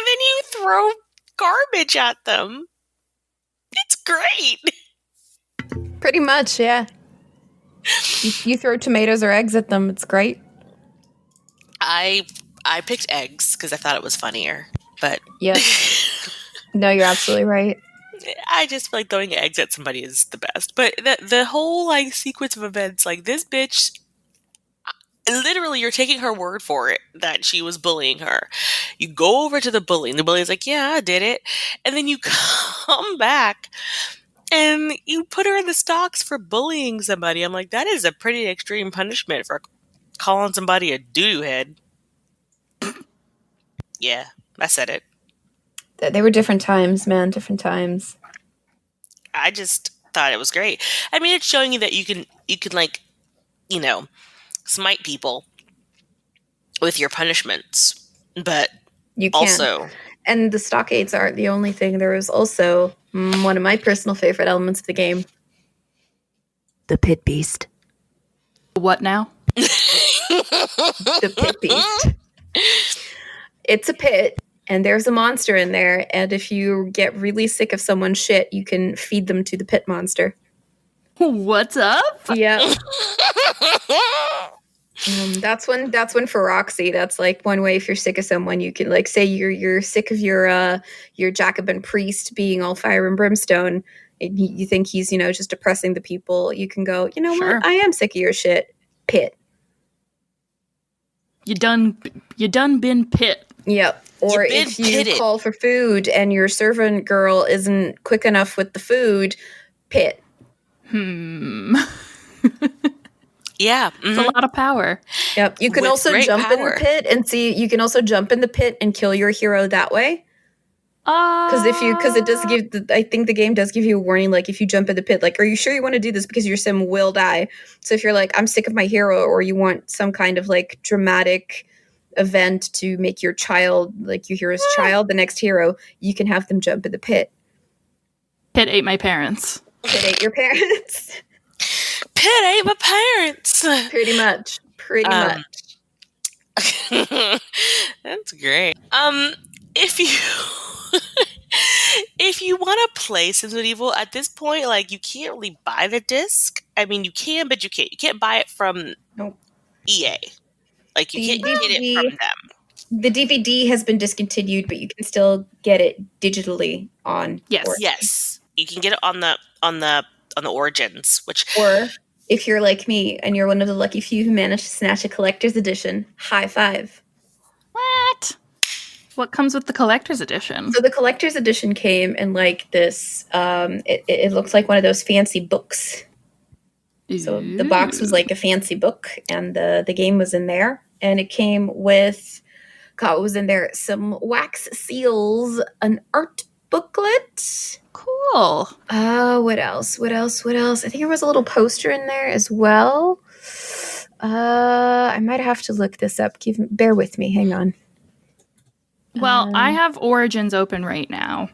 then you throw garbage at them. It's great. Pretty much, yeah. You throw tomatoes or eggs at them, it's great. I picked eggs because I thought it was funnier, but yeah. No, you're absolutely right. I just feel like throwing eggs at somebody is the best. But the whole like sequence of events, like this bitch, literally, you're taking her word for it that she was bullying her. You go over to the bully, and the bully's like, yeah, I did it. And then you come back and you put her in the stocks for bullying somebody. I'm like, that is a pretty extreme punishment for calling somebody a doo-doo head. Yeah, I said it. They were different times, man. Different times. I just thought it was great. I mean, it's showing you that you can like, smite people with your punishments, but you can. Also, and the stockades aren't the only thing. There is also one of my personal favorite elements of the game: the pit beast. What now? The pit beast. It's a pit, and there's a monster in there, and if you get really sick of someone's shit, you can feed them to the pit monster. What's up? Yeah. That's one for Roxy. That's like one way if you're sick of someone, you can like say you're sick of your Jacobin priest being all fire and brimstone, and you think he's just oppressing the people. You can go, Sure. What? I am sick of your shit. Pit. You done been pit. Yep. Or if you call for food and your servant girl isn't quick enough with the food, pit. Yeah, it's a lot of power. Yep. You can also jump in the pit and see. You can also jump in the pit and kill your hero that way. Because it does give, I think the game does give you a warning, like if you jump in the pit, like, are you sure you want to do this because your sim will die? So if you're like, I'm sick of my hero, or you want some kind of like dramatic event to make your child, like your hero's child, the next hero, you can have them jump in the pit. Pit ate my parents. Pit ate your parents. Pit ate my parents. Pretty much. Pretty much. That's great. If you if you want to play Sims Medieval at this point, like you can't really buy the disc. I mean, you can, but you can't. You can't buy it from EA. Like you can't get it from them. The DVD has been discontinued, but you can still get it digitally on. Yes. You can get it on the Origins, or if you're like me and you're one of the lucky few who managed to snatch a collector's edition, high five. What comes with the collector's edition? So the collector's edition came in like this. It looks like one of those fancy books. So the box was like a fancy book, and the game was in there, and it came with, what was in there? Some wax seals, an art booklet. Cool. What else? I think there was a little poster in there as well. I might have to look this up. Bear with me. Hang on. Well, I have Origins open right now,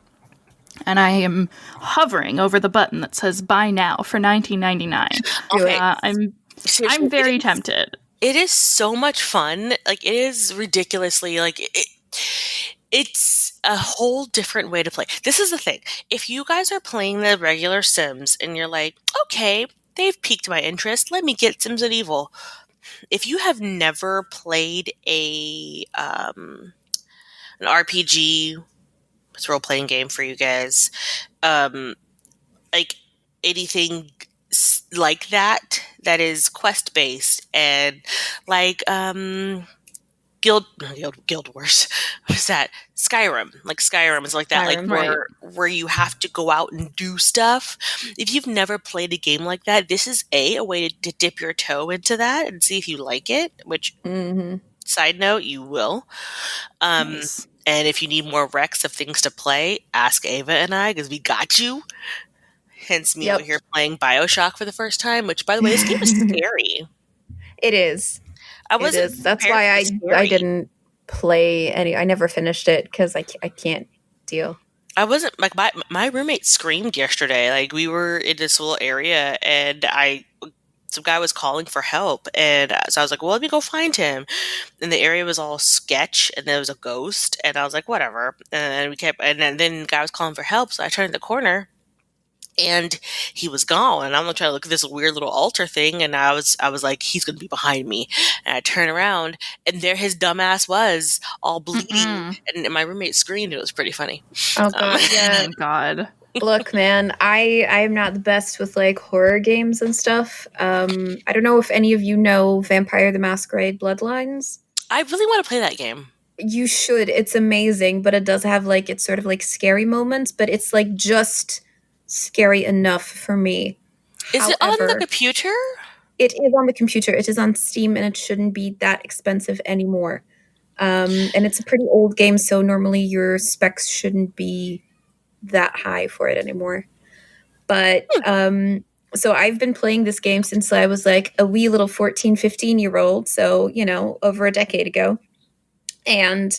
and I am hovering over the button that says "Buy Now" for $19.99. Okay. I'm very tempted. It is so much fun. Like, it is ridiculously, like, it's a whole different way to play. This is the thing. If you guys are playing the regular Sims and you're like, okay, they've piqued my interest, let me get Sims Medieval. If you have never played an RPG, it's a role-playing game for you guys, like anything like that is quest-based, and like Guild Wars. What is that? Skyrim. Like Skyrim is like that, Skyrim, like where you have to go out and do stuff. If you've never played a game like that, this is a way to dip your toe into that and see if you like it, which side note, you will. Nice. And if you need more recs of things to play, ask Ava and I, because we got you. Hence me over here playing BioShock for the first time, which, by the way, this game is scary. It is. It is. That's why I didn't play any. I never finished it because I can't deal. I wasn't like my roommate screamed yesterday. Like, we were in this little area, and some guy was calling for help, and so I was like, well, let me go find him. And the area was all sketch, and there was a ghost, and I was like, whatever. And then the guy was calling for help, so I turned the corner, and he was gone. And I'm trying to look at this weird little altar thing, and I was like, he's going to be behind me. And I turn around, and there his dumbass was, all bleeding. And my roommate screamed. It was pretty funny. Oh god, yeah. Oh god. Look, man, I'm not the best with like horror games and stuff. I don't know if any of you know Vampire the Masquerade Bloodlines. I really want to play that game. You should. It's amazing, but it does have like, it's sort of like scary moments, but it's like just scary enough for me. Is it on the computer? It is on the computer. It is on Steam, and it shouldn't be that expensive anymore. And it's a pretty old game, so normally your specs shouldn't be that high for it anymore. But so I've been playing this game since I was like a wee little 14, 15-year-old, so, over a decade ago. And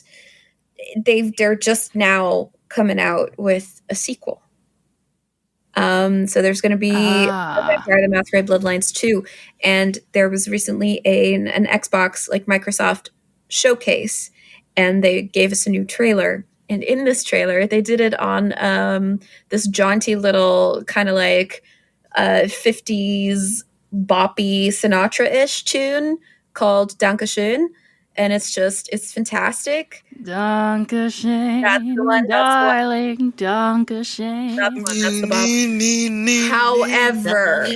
they're just now coming out with a sequel. So there's going to be Vampire the Masquerade Bloodlines 2, and there was recently an Xbox, like Microsoft showcase, and they gave us a new trailer. And in this trailer, they did it on this jaunty little kind of like 50s boppy Sinatra-ish tune called Dankeschön. And it's fantastic. Dankeschön, that's the one, darling, Dankeschön. That's the bop. However,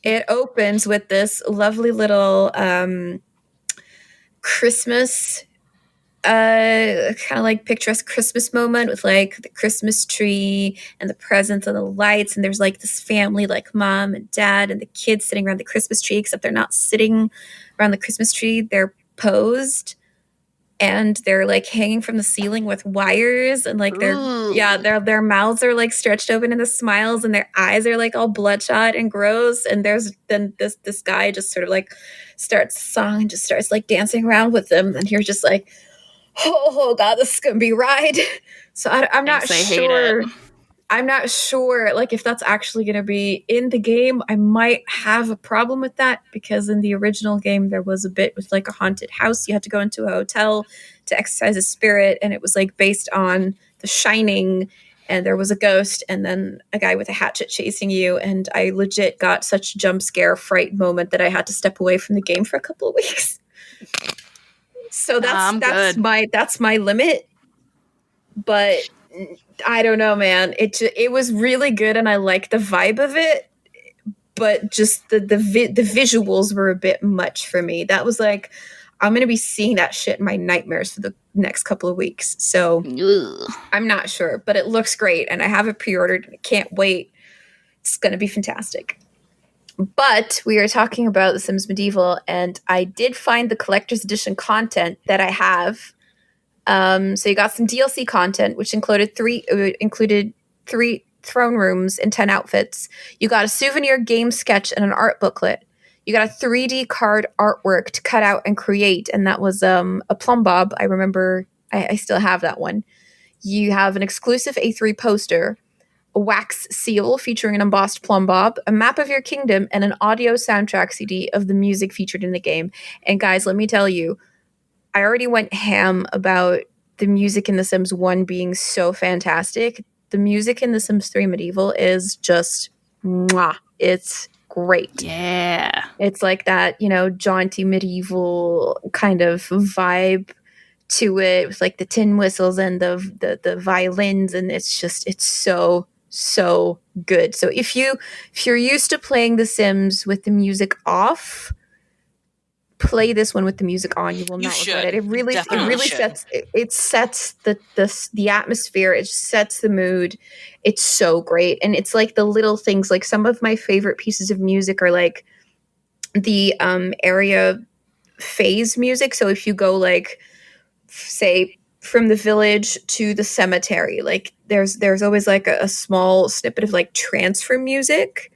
it opens with this lovely little Christmas, kind of like picturesque Christmas moment with like the Christmas tree and the presents and the lights, and there's like this family, like mom and dad and the kids sitting around the Christmas tree, except they're not sitting around the Christmas tree, they're posed. and they're like hanging from the ceiling with wires, and like their mouths are like stretched open in the smiles, and their eyes are like all bloodshot and gross. And there's then this guy just sort of like starts the song and just starts like dancing around with them, and you're just like, oh god, this is gonna be a ride. So I'm not sure. I'm not sure, like, if that's actually going to be in the game. I might have a problem with that, because in the original game, there was a bit with, like, a haunted house. You had to go into a hotel to exercise a spirit, and it was, like, based on The Shining, and there was a ghost, and then a guy with a hatchet chasing you, and I legit got such a jump scare fright moment that I had to step away from the game for a couple of weeks. So that's my limit. But I don't know, man. It was really good, and I like the vibe of it. But just the visuals were a bit much for me. That was like, I'm gonna be seeing that shit in my nightmares for the next couple of weeks. So I'm not sure, but it looks great, and I have it pre-ordered. I can't wait. It's gonna be fantastic. But we are talking about The Sims Medieval, and I did find the collector's edition content that I have. So you got some DLC content, which included three throne rooms and 10 outfits. You got a souvenir game sketch and an art booklet. You got a 3D card artwork to cut out and create, and that was a plumb bob. I remember I still have that one. You have an exclusive A3 poster, a wax seal featuring an embossed plumb bob, a map of your kingdom, and an audio soundtrack CD of the music featured in the game. And guys, let me tell you, I already went ham about the music in The Sims 1 being so fantastic. The music in The Sims 3 Medieval is just mwah. It's great. Yeah. It's like that, jaunty medieval kind of vibe to it, with like the tin whistles and the violins, and it's so good. So if you're used to playing The Sims with the music off, play this one with the music on. You will not regret it. It really sets the atmosphere. It sets the mood. It's so great. And it's like the little things, like some of my favorite pieces of music are like the area phase music. So if you go like, say, from the village to the cemetery, like there's always like a small snippet of like transfer music.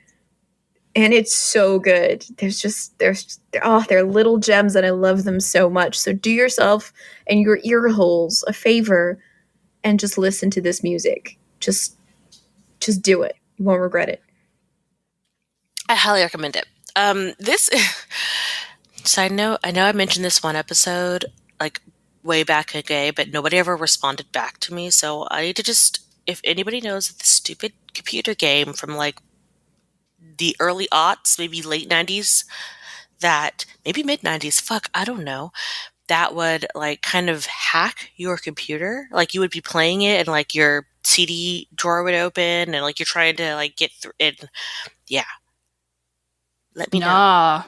And it's so good. They're little gems, and I love them so much. So do yourself and your ear holes a favor and just listen to this music. Just do it. You won't regret it. I highly recommend it. This so I know I mentioned this one episode like way back ago, but nobody ever responded back to me. So I need to just, if anybody knows the stupid computer game from like the early aughts, maybe late 90s, that maybe mid 90s, fuck, I don't know, that would like kind of hack your computer. Like you would be playing it and like your CD drawer would open and like you're trying to like get through it. Yeah. Let me know.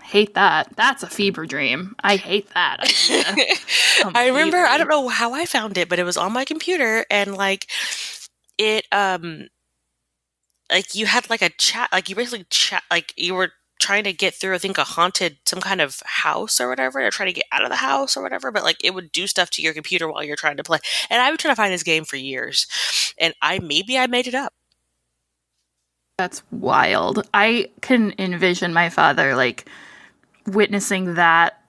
Hate that. That's a fever dream. I hate that idea. I remember, I don't know how I found it, but it was on my computer, and like it like you had like a chat, like you basically chat, like you were trying to get through, I think, some kind of house or whatever, or trying to get out of the house or whatever, but like it would do stuff to your computer while you're trying to play. And I've been trying to find this game for years, and I made it up. That's wild. I can envision my father like witnessing that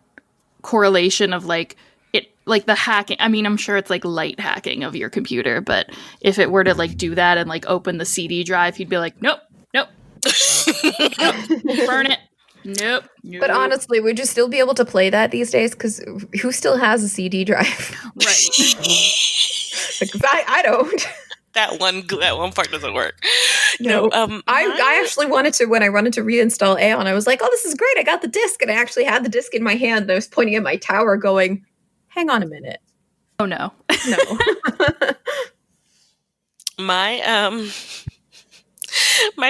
correlation of like it, like the hacking. I mean, I'm sure it's like light hacking of your computer, but if it were to like do that and like open the CD drive, he'd be like, nope, nope, burn it. Nope. But honestly, would you still be able to play that these days? Because who still has a CD drive? Right. I don't. That one part doesn't work. No, I actually wanted to, when I wanted to reinstall Aeon, I was like, oh, this is great. I got the disc. And I actually had the disc in my hand. And I was pointing at my tower going, hang on a minute. Oh, no. No. My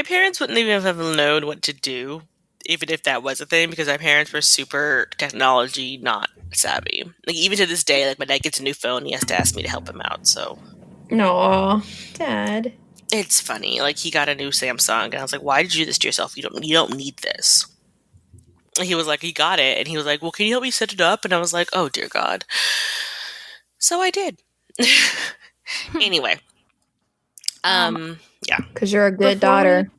parents wouldn't even have known what to do, even if that was a thing, because my parents were super technology not savvy. Like even to this day, like my dad gets a new phone, he has to ask me to help him out. So, no, Dad. It's funny. Like he got a new Samsung, and I was like, "Why did you do this to yourself? You don't need this." He was like, he got it. And he was like, well, can you help me set it up? And I was like, oh, dear God. So I did. Anyway. Yeah. Because you're a good Before daughter.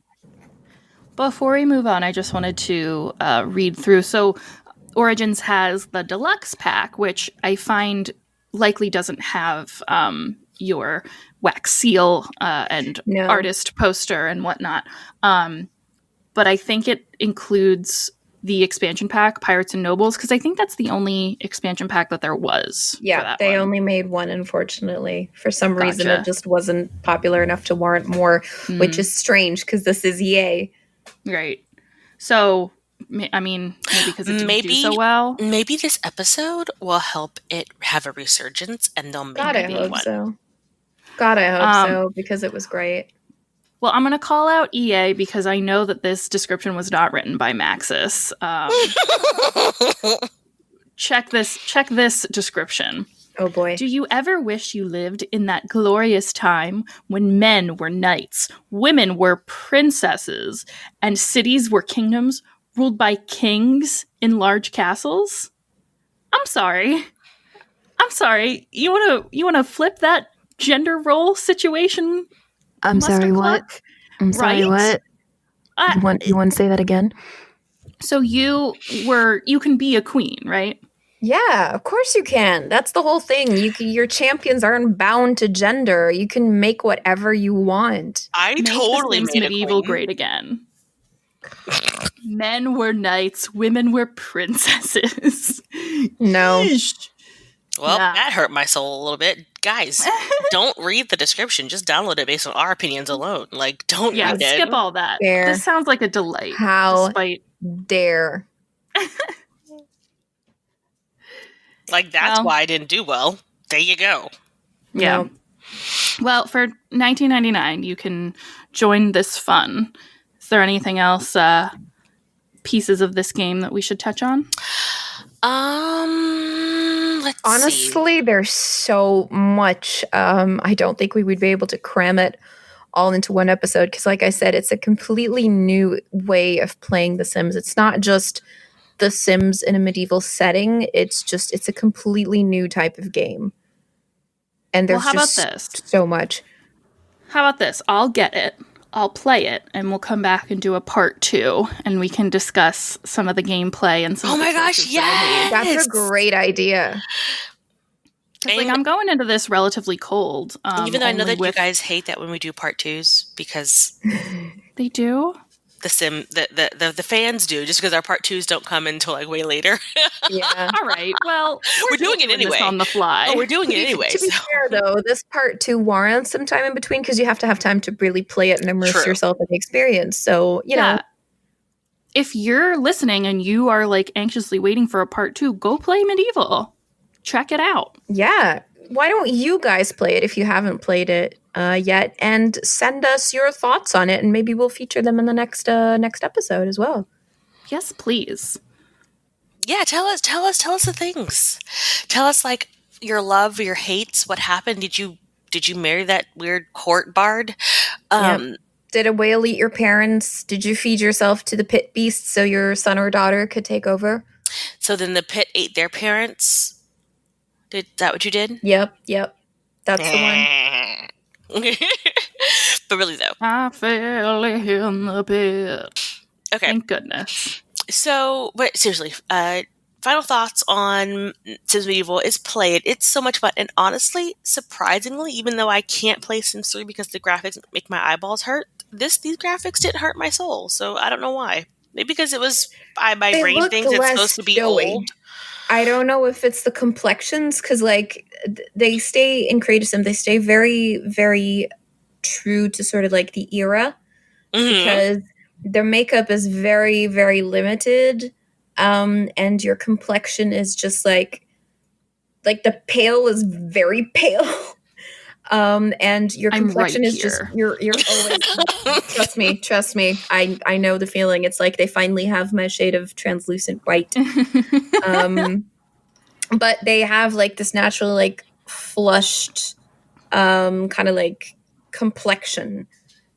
Before we move on, I just wanted to read through. So Origins has the deluxe pack, which I find likely doesn't have your wax seal and No. artist poster and whatnot. But I think it includes the expansion pack, Pirates and Nobles, because I think that's the only expansion pack that there was. Yeah, for that they one. only made one, unfortunately. For some reason, Gotcha. it just wasn't popular enough to warrant more, which is strange because this is EA. Right. So, I mean, maybe because it didn't do so well. Maybe this episode will help it have a resurgence, and they'll make God, I a new hope one. so. God, I hope so, because it was great. Well, I'm going to call out EA because I know that this description was not written by Maxis. Check this description. Oh boy. Do you ever wish you lived in that glorious time when men were knights, women were princesses, and cities were kingdoms ruled by kings in large castles? I'm sorry. You wanna flip that gender role situation? I'm sorry, what? Cluck? I'm sorry, Right? what? You want to say that again? So you can be a queen, right? Yeah, of course you can. That's the whole thing. Your champions aren't bound to gender. You can make whatever you want. I Make totally the Sims made medieval a queen. great again. Men were knights, women were princesses. No. Yeesh. Well, Nah. that hurt my soul a little bit. Guys, don't read the description. Just download it based on our opinions alone. Like, don't Yeah, read it. skip all that. Fair. This sounds like a delight. How Despite dare. Like, that's Well. why I didn't do well. There you go. yeah. No. Well, for $19.99, you can join this fun. Is there anything else pieces of this game that we should touch on? Let's see. Honestly, there's so much. I don't think we would be able to cram it all into one episode because, like I said, it's a completely new way of playing The Sims. It's not just The Sims in a medieval setting. It's a completely new type of game. And there's Well, how just about this? so much. How about this? I'll get it. I'll play it, and we'll come back and do a part 2, and we can discuss some of the gameplay and some. Oh of the my gosh, choices that I made. That's yes! a great idea. 'Cause, like, I'm going into this relatively cold. Even though I know only that you guys hate that when we do part 2s because they do. the fans do, just because our part 2s don't come until like way later. Yeah. All right. Well, We're doing it this anyway. on the fly. Oh, we're doing it anyway. To be so- fair, though, this part 2 warrants some time in between because you have to have time to really play it and immerse True. yourself in the experience. So, you know. If you're listening and you are like anxiously waiting for a part 2, go play Medieval. Check it out. Yeah. Why don't you guys play it if you haven't played it yet, and send us your thoughts on it, and maybe we'll feature them in the next episode as well. Yes, please. Yeah, tell us the things. Tell us like your love, your hates. What happened? Did you marry that weird court bard? Yep. Did a whale eat your parents? Did you feed yourself to the pit beast so your son or daughter could take over? So then the pit ate their parents. Did that what you did? Yep. That's the one. But really though. I fell in the pit. Okay. Thank goodness. So, but seriously, final thoughts on Sims Medieval is play it. It's so much fun. And honestly, surprisingly, even though I can't play Sims 3 because the graphics make my eyeballs hurt, these graphics didn't hurt my soul. So I don't know why. Maybe because it was my brain thinks it's supposed to be old. I don't know if it's the complexions because, like, they stay in Creative Sim. They stay very, very true to sort of like the era because their makeup is very, very limited, and your complexion is just like the pale is very pale, and your complexion is just you're always trust me. I know the feeling. It's like they finally have my shade of translucent white. But they have like this natural, like flushed, kind of like complexion.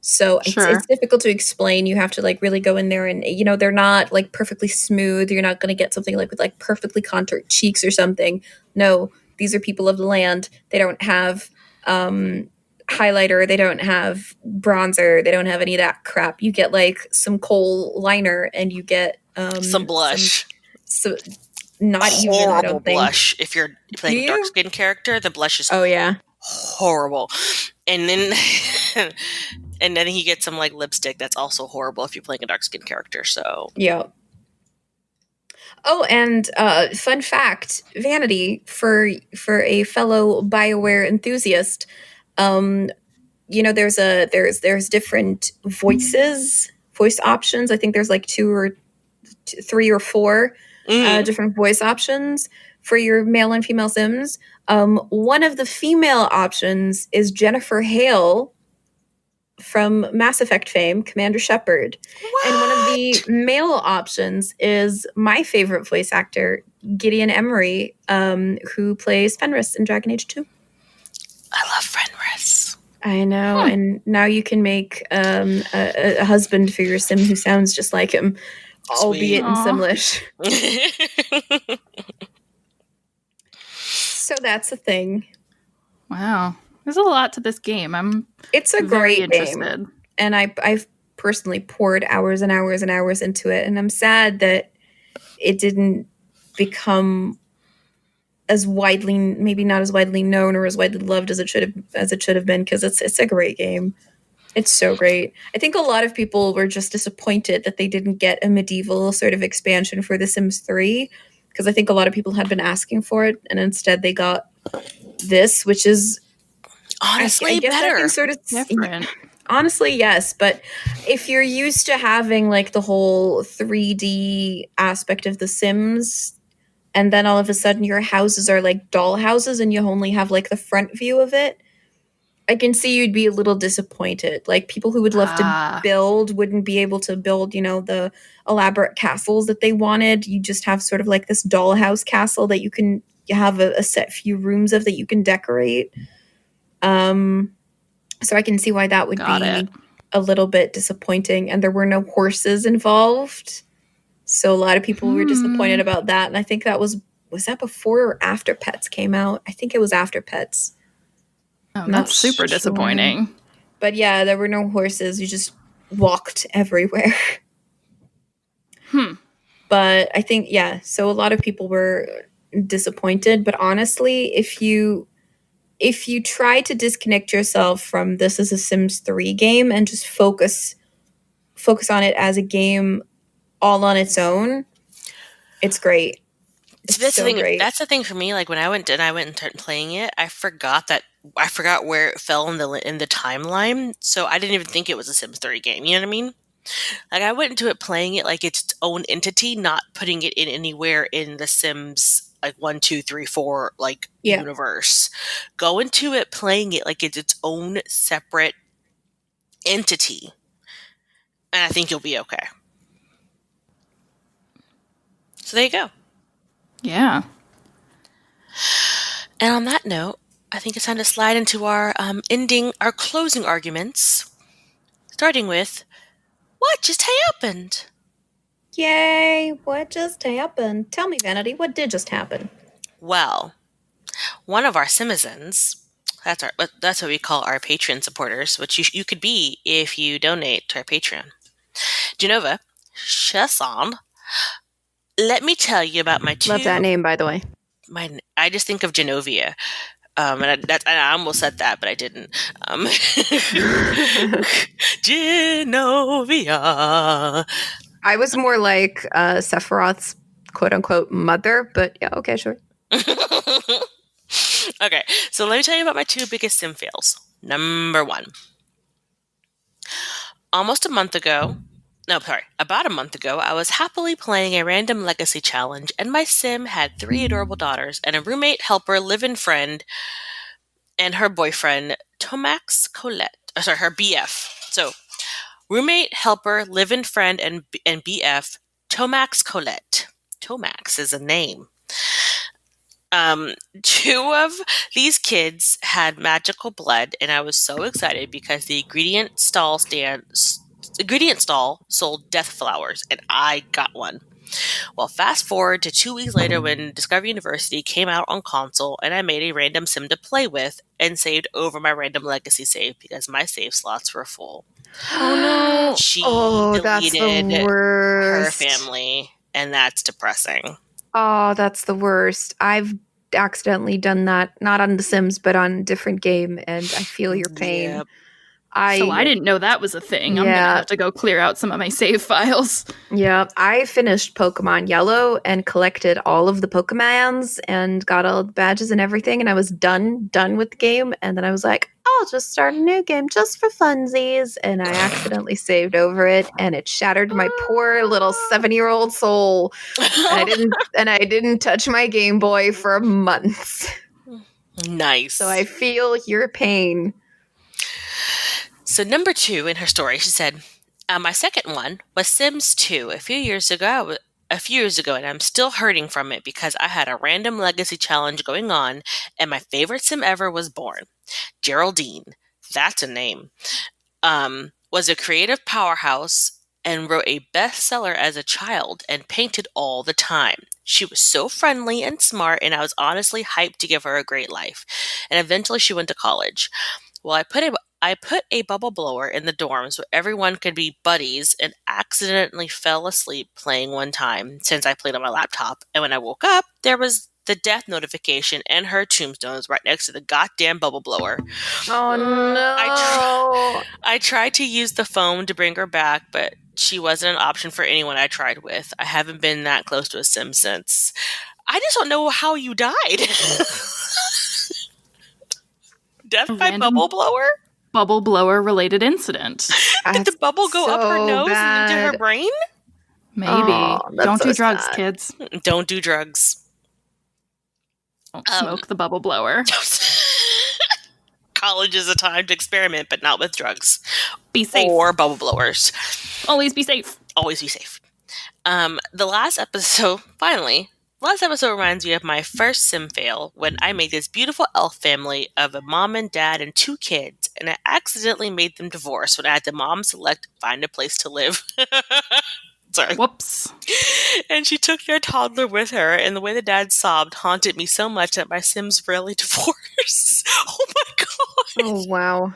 So Sure. it's difficult to explain. You have to like really go in there and, you know, they're not like perfectly smooth. You're not going to get something like with like perfectly contoured cheeks or something. No, these are people of the land. They don't have highlighter. They don't have bronzer. They don't have any of that crap. You get like some kohl liner and you get Some blush. so not Horrible even, I don't think. blush. If you're playing a dark skin character, the blush is Oh yeah. horrible. And then and then he gets some like lipstick that's also horrible if you're playing a dark skin character. So Yeah. Oh, and fun fact, Vanity, for a fellow BioWare enthusiast, you know, there's different voice options. I think there's like three or four different voice options for your male and female Sims. One of the female options is Jennifer Hale from Mass Effect fame, Commander Shepard. what? And one of the male options is my favorite voice actor, Gideon Emery, who plays Fenris in Dragon Age 2. I love Fenris. I know, and now you can make a husband for your Sim who sounds just like him, albeit in Simlish. So that's a thing. Wow. There's a lot to this game. It's a very great interested. game. And I've personally poured hours and hours and hours into it, and I'm sad that it didn't become as widely, maybe not as widely known or as widely loved as it should have been, because it's a great game. It's so great. I think a lot of people were just disappointed that they didn't get a medieval sort of expansion for The Sims 3, because I think a lot of people had been asking for it, and instead they got this, which is honestly better. Sort of different. Honestly, yes, but if you're used to having like the whole 3D aspect of The Sims, and then all of a sudden your houses are like doll houses and you only have like the front view of it, I can see you'd be a little disappointed. Like people who would love to build wouldn't be able to build, you know, the elaborate castles that they wanted. You just have sort of like this dollhouse castle that you have a set few rooms of that you can decorate. So I can see why that would be a little bit disappointing. And there were no horses involved. So a lot of people were disappointed about that. And I think that was that before or after Pets came out? I think it was after Pets. Oh, that's super disappointing. But yeah, there were no horses. You just walked everywhere. But I think, yeah, so a lot of people were disappointed. But honestly, if you try to disconnect yourself from this as a Sims 3 game and just focus on it as a game all on its own, it's great. That's the thing for me. Like when I went and started playing it, I forgot where it fell in the timeline. So I didn't even think it was a Sims 3 game. You know what I mean? Like I went into it playing it like it's its own entity, not putting it in anywhere in the Sims like 1, 2, 3, 4 like universe. Go into it playing it like it's its own separate entity, and I think you'll be okay. So there you go. Yeah. And on that note, I think it's time to slide into our closing arguments, starting with what just happened. Yay! What just happened? Tell me, Vanity, what did just happen? Well, one of our Simizens, that's what we call our Patreon supporters, which you could be if you donate to our Patreon. Genova Chesson, let me tell you about my two. Love that name, by the way. I just think of Genovia. And I almost said that, but I didn't. Genovia. I was more like Sephiroth's quote-unquote mother, but yeah, okay, sure. Okay, so let me tell you about my two biggest Sim fails. Number 1. About a month ago, I was happily playing a random legacy challenge, and my Sim had 3 adorable daughters and a roommate, helper, live-in friend, and her boyfriend, Tomax Colette. Her BF. So, roommate, helper, live-in friend, and BF, Tomax Colette. Tomax is a name. Two of these kids had magical blood, and I was so excited because the ingredient stall sold death flowers, and I got one. Well, fast forward to 2 weeks later when Discovery University came out on console, and I made a random sim to play with and saved over my random legacy save because my save slots were full. Oh no! She That's deleted the her worst. family, and that's depressing. Oh, that's the worst. I've accidentally done that, not on The Sims, but on a different game, and I feel your pain. Yep. So I didn't know that was a thing. I'm going to have to go clear out some of my save files. Yeah, I finished Pokemon Yellow and collected all of the Pokemons and got all the badges and everything, and I was done with the game, and then I was like, I'll just start a new game just for funsies, and I accidentally saved over it, and it shattered my poor little 7-year-old soul. And I didn't touch my Game Boy for months. Nice. So I feel your pain. So number 2 in her story, she said, my second one was Sims 2 a few years ago, and I'm still hurting from it because I had a random legacy challenge going on, and my favorite sim ever was born. Geraldine, that's a name, was a creative powerhouse and wrote a bestseller as a child and painted all the time. She was so friendly and smart, and I was honestly hyped to give her a great life. And eventually she went to college. Well, I put a bubble blower in the dorms where everyone could be buddies and accidentally fell asleep playing one time since I played on my laptop. And when I woke up, there was the death notification and her tombstone was right next to the goddamn bubble blower. Oh no! I tried to use the phone to bring her back, but she wasn't an option for anyone I tried with. I haven't been that close to a sim since. I just don't know how you died. Death by bubble blower? Bubble blower related incident. Did the bubble go up her nose and into her brain? Maybe. Oh, don't do drugs, sad. kids. Don't do drugs. Don't smoke the bubble blower. College is a time to experiment, but not with drugs. Be safe. Or bubble blowers. Always be safe. Always be safe. The last episode reminds me of my first sim fail when I made this beautiful elf family of a mom and dad and 2 kids, and I accidentally made them divorce when I had the mom select find a place to live. Sorry. Whoops. And she took their toddler with her, and the way the dad sobbed haunted me so much that my Sims rarely divorce. Oh my god. Oh wow.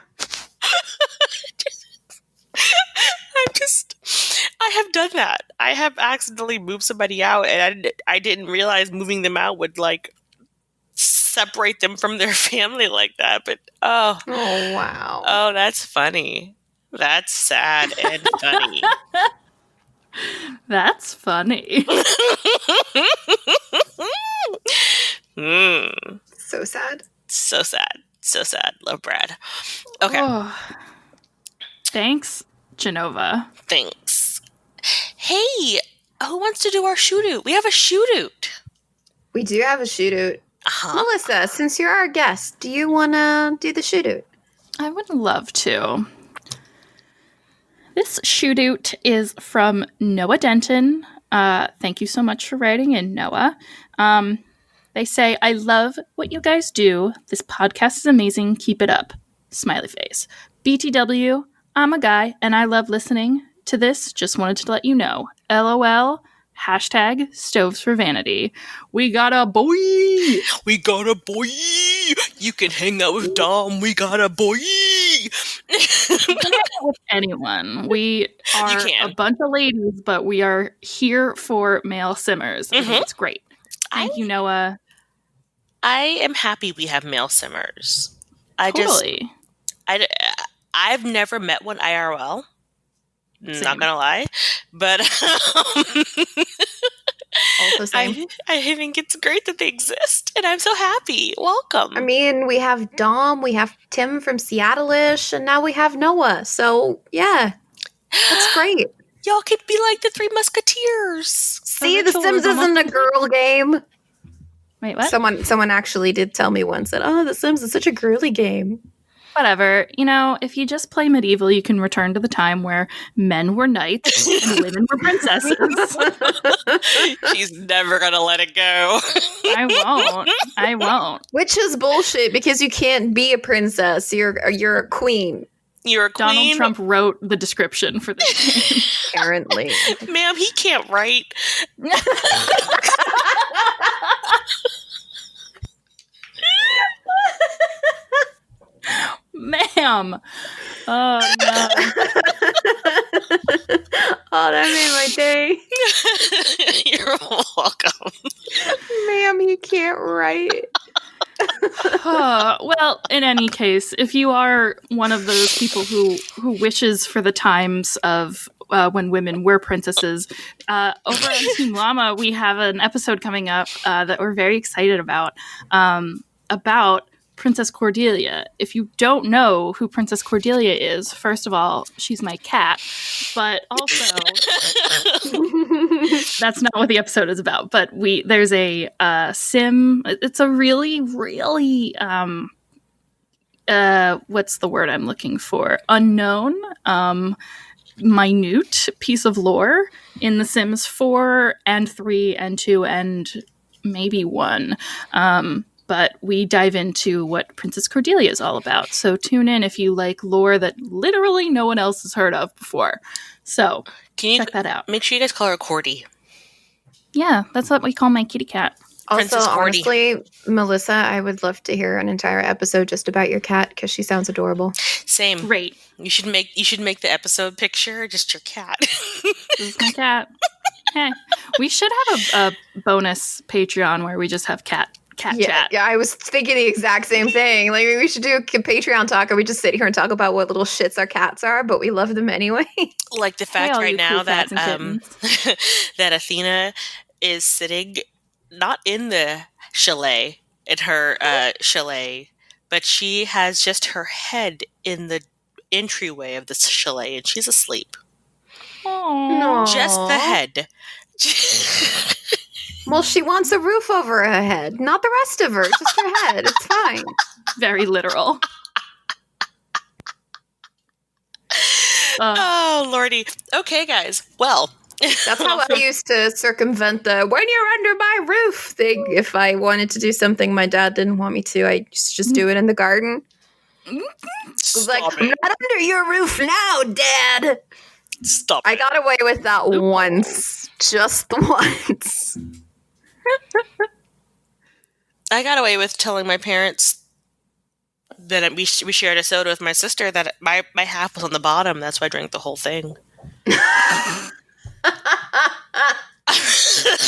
I have done that. I have accidentally moved somebody out, and I didn't realize moving them out would like separate them from their family like that. But oh wow. Oh, that's funny. That's sad and funny. That's funny. So sad. So sad. So sad. Love Brad. Okay. Oh. Thanks, Genova. Thanks. Hey, who wants to do our shoot-out? We have a shoot-out. We do have a shoot-out. Melissa, since you're our guest, do you want to do the shoot-out? I would love to. This shoot-out is from Noah Denton. Thank you so much for writing in, Noah. They say, I love what you guys do. This podcast is amazing. Keep it up. Smiley face. BTW, I'm a guy, and I love listening to this. Just wanted to let you know. LOL. Hashtag stoves for vanity. We got a boy. We got a boy. You can hang out with Dom. We got a boy. You can hang out with anyone. We are a bunch of ladies, but we are here for male simmers. I think it's great. Thank you, Noah. I am happy we have male simmers. Totally. I've never met one IRL. Same. Not gonna lie, but also same. I think it's great that they exist, and I'm so happy. Welcome. I mean, we have Dom, we have Tim from Seattle-ish, and now we have Noah. So yeah, that's great. Y'all could be like the Three Musketeers. See, The Sims isn't a girl game. Wait, what? Someone actually did tell me once that, The Sims is such a girly game. Whatever. If you just play medieval, you can return to the time where men were knights and women were princesses. She's never gonna let it go. I won't. Which is bullshit because you can't be a princess. You're a queen. You're a queen. Donald Trump wrote the description for this game. Apparently. Ma'am, he can't write. Ma'am. Oh, no. Oh, that made my day. You're welcome. Ma'am, you can't write. Well, in any case, if you are one of those people who wishes for the times of when women were princesses, over on Team Llama, we have an episode coming up that we're very excited about Princess Cordelia. If you don't know who Princess Cordelia is, first of all, she's my cat, but also that's not what the episode is about. But there's a sim. It's a really, really what's the word I'm looking for? Unknown, minute piece of lore in The Sims 4 and 3 and 2 and maybe 1. But we dive into what Princess Cordelia is all about. So tune in if you like lore that literally no one else has heard of before. So check that out. Make sure you guys call her Cordy. Yeah, that's what we call my kitty cat. Also, Princess Cordy. honestly, Melissa, I would love to hear an entire episode just about your cat because she sounds adorable. Same. Great. You should make the episode picture just your cat. This is my cat. Hey, we should have a bonus Patreon where we just have cat chat. Yeah, I was thinking the exact same thing. Like, we should do a Patreon talk, or we just sit here and talk about what little shits our cats are, but we love them anyway. Like the fact all right you now cool that cats and that Athena is sitting not in the chalet, in her chalet, but she has just her head in the entryway of the chalet, and she's asleep. Aww. Just the head. Well, she wants a roof over her head, not the rest of her, just her head. It's fine. Very literal. Oh, Lordy. Okay, guys. Well. That's how I used to circumvent the "when you're under my roof" thing. If I wanted to do something my dad didn't want me to, I just do it in the garden. I was like, I'm not under your roof now, Dad. Stop. I got away with that once. Just once. I got away with telling my parents that we shared a soda with my sister that my half was on the bottom. That's why I drank the whole thing.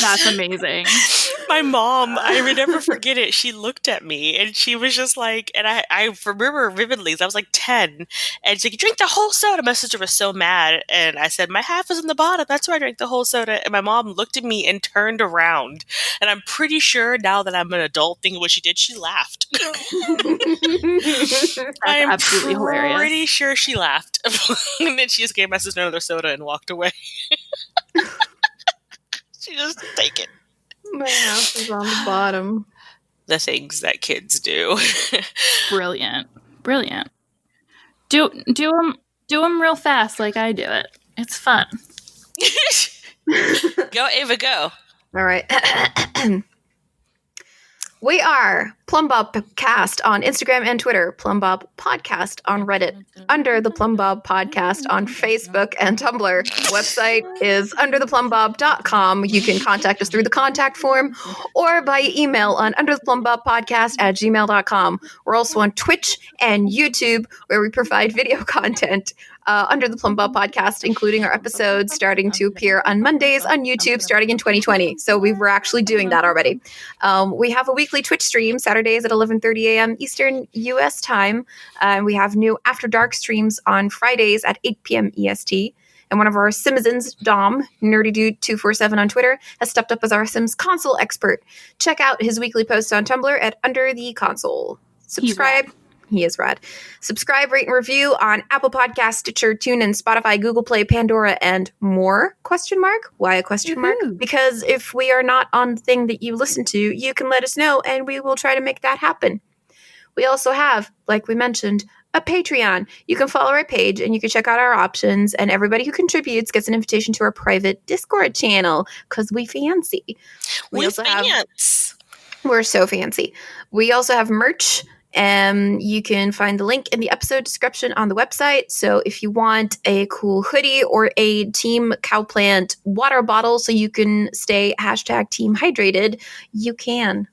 That's amazing. My mom, I would never forget it. She looked at me and she was just like, and I remember vividly, I was like 10, and she's like, "You drink the whole soda." My sister was so mad, and I said, "My half is in the bottom. That's why I drank the whole soda." And my mom looked at me and turned around, and I'm pretty sure now that I'm an adult thinking what she did, she laughed. I'm absolutely hilarious. Pretty sure she laughed. And then she just gave my sister another soda and walked away. She just take it. My house is on the bottom. The things that kids do. Brilliant. Do them real fast like I do it. It's fun. Go, Ava, go. All right. We are Plumbob Cast on Instagram and Twitter, Plumbob Podcast on Reddit, Under the Plumbob Podcast on Facebook and Tumblr. Website is undertheplumbob.com. You can contact us through the contact form or by email on undertheplumbobbpodcast@gmail.com. We're also on Twitch and YouTube, where we provide video content. Under the Plumbob Podcast, including our episodes starting to appear on Mondays on YouTube starting in 2020. So we were actually doing that already. We have a weekly Twitch stream, Saturdays at 11:30 a.m. Eastern U.S. time. We have new After Dark streams on Fridays at 8 p.m. EST. And one of our Simizens, Dom, NerdyDude247 on Twitter, has stepped up as our Sims console expert. Check out his weekly posts on Tumblr at Under the Console. Subscribe. He is rad. Subscribe, rate, and review on Apple Podcasts, Stitcher, TuneIn, Spotify, Google Play, Pandora, and more? ? Why a question mark? Because if we are not on the thing that you listen to, you can let us know, and we will try to make that happen. We also have, like we mentioned, a Patreon. You can follow our page and you can check out our options. And everybody who contributes gets an invitation to our private Discord channel because we fancy. We also fancy. We're so fancy. We also have merch. You can find the link in the episode description on the website. So if you want a cool hoodie or a Team Cowplant water bottle so you can stay #team hydrated, you can.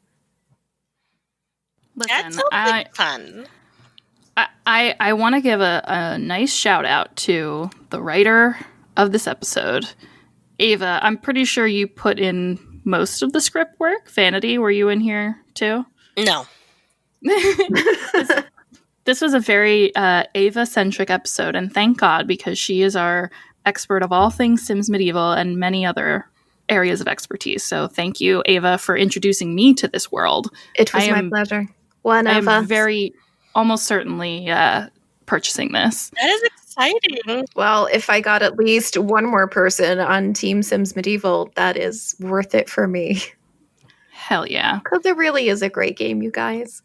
That sounds like fun. I want to give a nice shout out to the writer of this episode, Ava. I'm pretty sure you put in most of the script work. Vanity, were you in here too? No. This was a very Ava-centric episode, and thank God, because she is our expert of all things Sims Medieval and many other areas of expertise. So thank you, Ava, for introducing me to this world. It was my pleasure. One of us. Very, almost certainly purchasing this. That is exciting. Well, if I got at least one more person on Team Sims Medieval, that is worth it for me. Hell yeah. Because it really is a great game, you guys.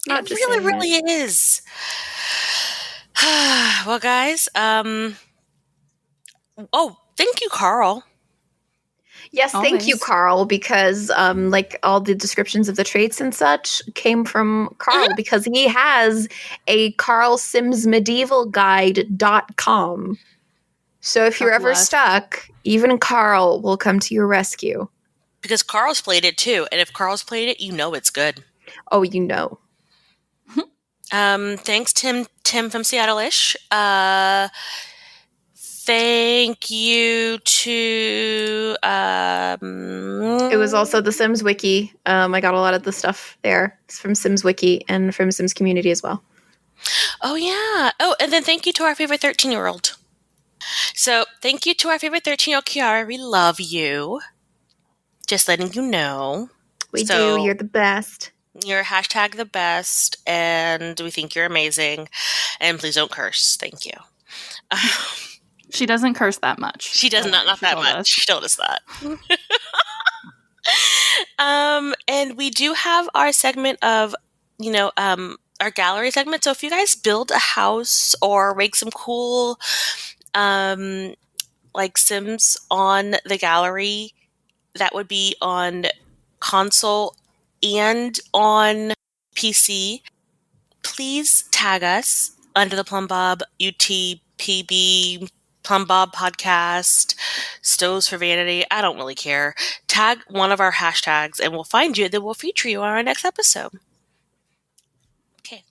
It really is. Well, guys, thank you, Carl. Yes, Always. thank you, Carl, because like all the descriptions of the traits and such came from Carl because he has a carlsimsmedievalguide.com. So if you're ever stuck, even Carl will come to your rescue. Because Carl's played it too, and if Carl's played it, you know it's good. Oh, you know. Thanks, Tim from Seattle-ish. Thank you to It was also the Sims Wiki. I got a lot of the stuff there. It's from Sims Wiki and from Sims Community as well. Oh, yeah. Oh, and then thank you to our favorite 13-year-old. So thank you to our favorite 13-year-old, Kiara. We love you. Just letting you know. We do. You're the best. You're #the best, and we think you're amazing. And please don't curse. Thank you. She doesn't curse that much. She does not that much. She told us that. And we do have our segment of, our gallery segment. So if you guys build a house or make some cool, Sims on the gallery, that would be on console and on PC, please tag us under the Plumbob UTPB Plumbob podcast, Stoves for Vanity. I don't really care. Tag one of our hashtags and we'll find you and then we'll feature you on our next episode. Okay.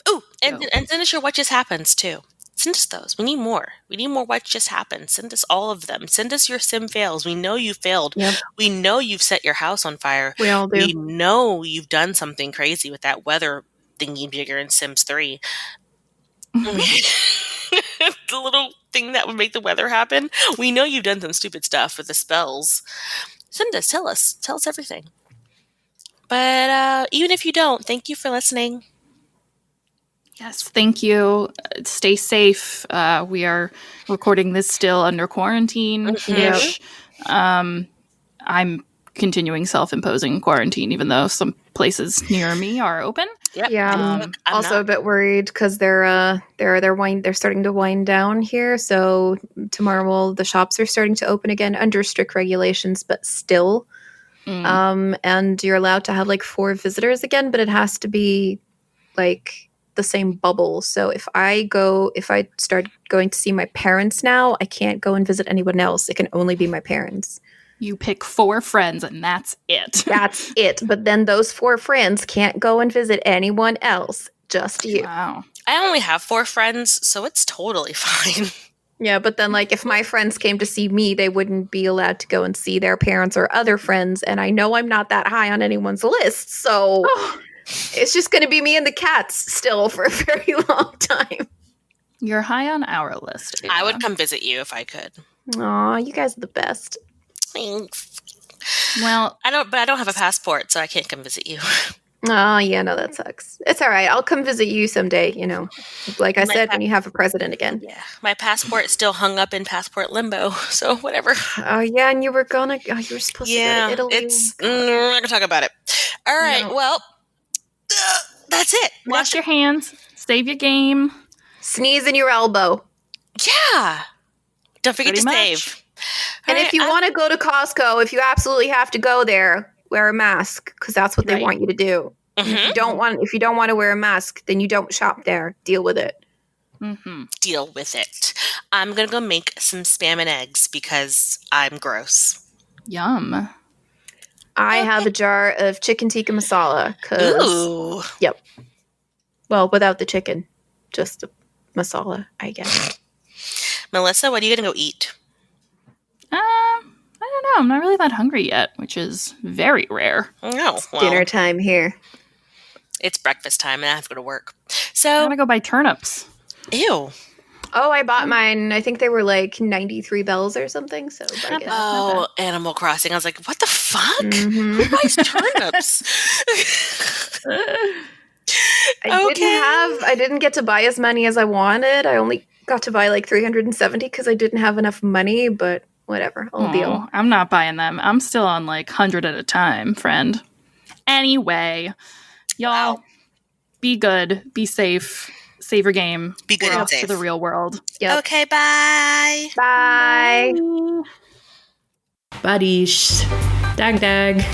Oh, and send us your what just happens too. Send us those. We need more. We need more what just happened. Send us all of them. Send us your sim fails. We know you failed. Yep. We know you've set your house on fire. We all do. We know you've done something crazy with that weather thingy jigger in Sims 3. The little thing that would make the weather happen. We know you've done some stupid stuff with the spells. Send us. Tell us everything. But even if you don't, thank you for listening. Yes, thank you. Stay safe. We are recording this still under quarantine-ish. I'm continuing self-imposing quarantine, even though some places near me are open. Yep. Yeah, I'm also a bit worried because they're starting to wind down here. So tomorrow, the shops are starting to open again under strict regulations, but still. And you're allowed to have 4 visitors again, but it has to be the same bubble. So if I start going to see my parents now, I can't go and visit anyone else. It can only be my parents. You pick 4 friends and that's it. That's it. But then those 4 friends can't go and visit anyone else. Just you. Wow. I only have 4 friends, so it's totally fine. Yeah, but then if my friends came to see me, they wouldn't be allowed to go and see their parents or other friends. And I know I'm not that high on anyone's list. So it's just going to be me and the cats still for a very long time. You're high on our list, Ava. I would come visit you if I could. Aw, you guys are the best. Thanks. Well, I don't have a passport, so I can't come visit you. Oh, yeah, no, that sucks. It's all right. I'll come visit you someday, Like I said, when you have a president again. Yeah, my passport is still hung up in passport limbo, so whatever. Oh, yeah, and you were supposed to go to Italy. We're not going to talk about it. All right, well, That's it. Wash your hands. Save your game. Sneeze in your elbow. Yeah. Don't forget Pretty to much. save. And if you want to go to Costco, if you absolutely have to go there, wear a mask because that's what they Right. want you to do. And if you don't want to wear a mask, then you don't shop there. Deal with it. Mm-hmm. Deal with it. I'm going to go make some spam and eggs because I'm gross. Yum. I have a jar of chicken tikka masala because, Ooh. yep. Well, without the chicken, just the masala, I guess. Melissa, what are you going to go eat? I don't know. I'm not really that hungry yet, which is very rare. Oh, well, Dinner time here. it's breakfast time and I have to go to work. I'm So, gonna go buy turnips. ew. Oh, I bought mine. I think they were like 93 bells or something. So Not bargain. bad. Oh, Animal Crossing. I was like, what the fuck? Mhm. Who buys turnips? I didn't get to buy as many as I wanted. I only got to buy like 370 because I didn't have enough money, but whatever. I'll deal. Oh, I'm not buying them. I'm still on like 100 at a time, friend. Anyway, y'all, Wow. be good, be safe, save your game. Be good We're and off safe. to the real world. Yep. Okay, bye. Bye. Buddies. Dag dag.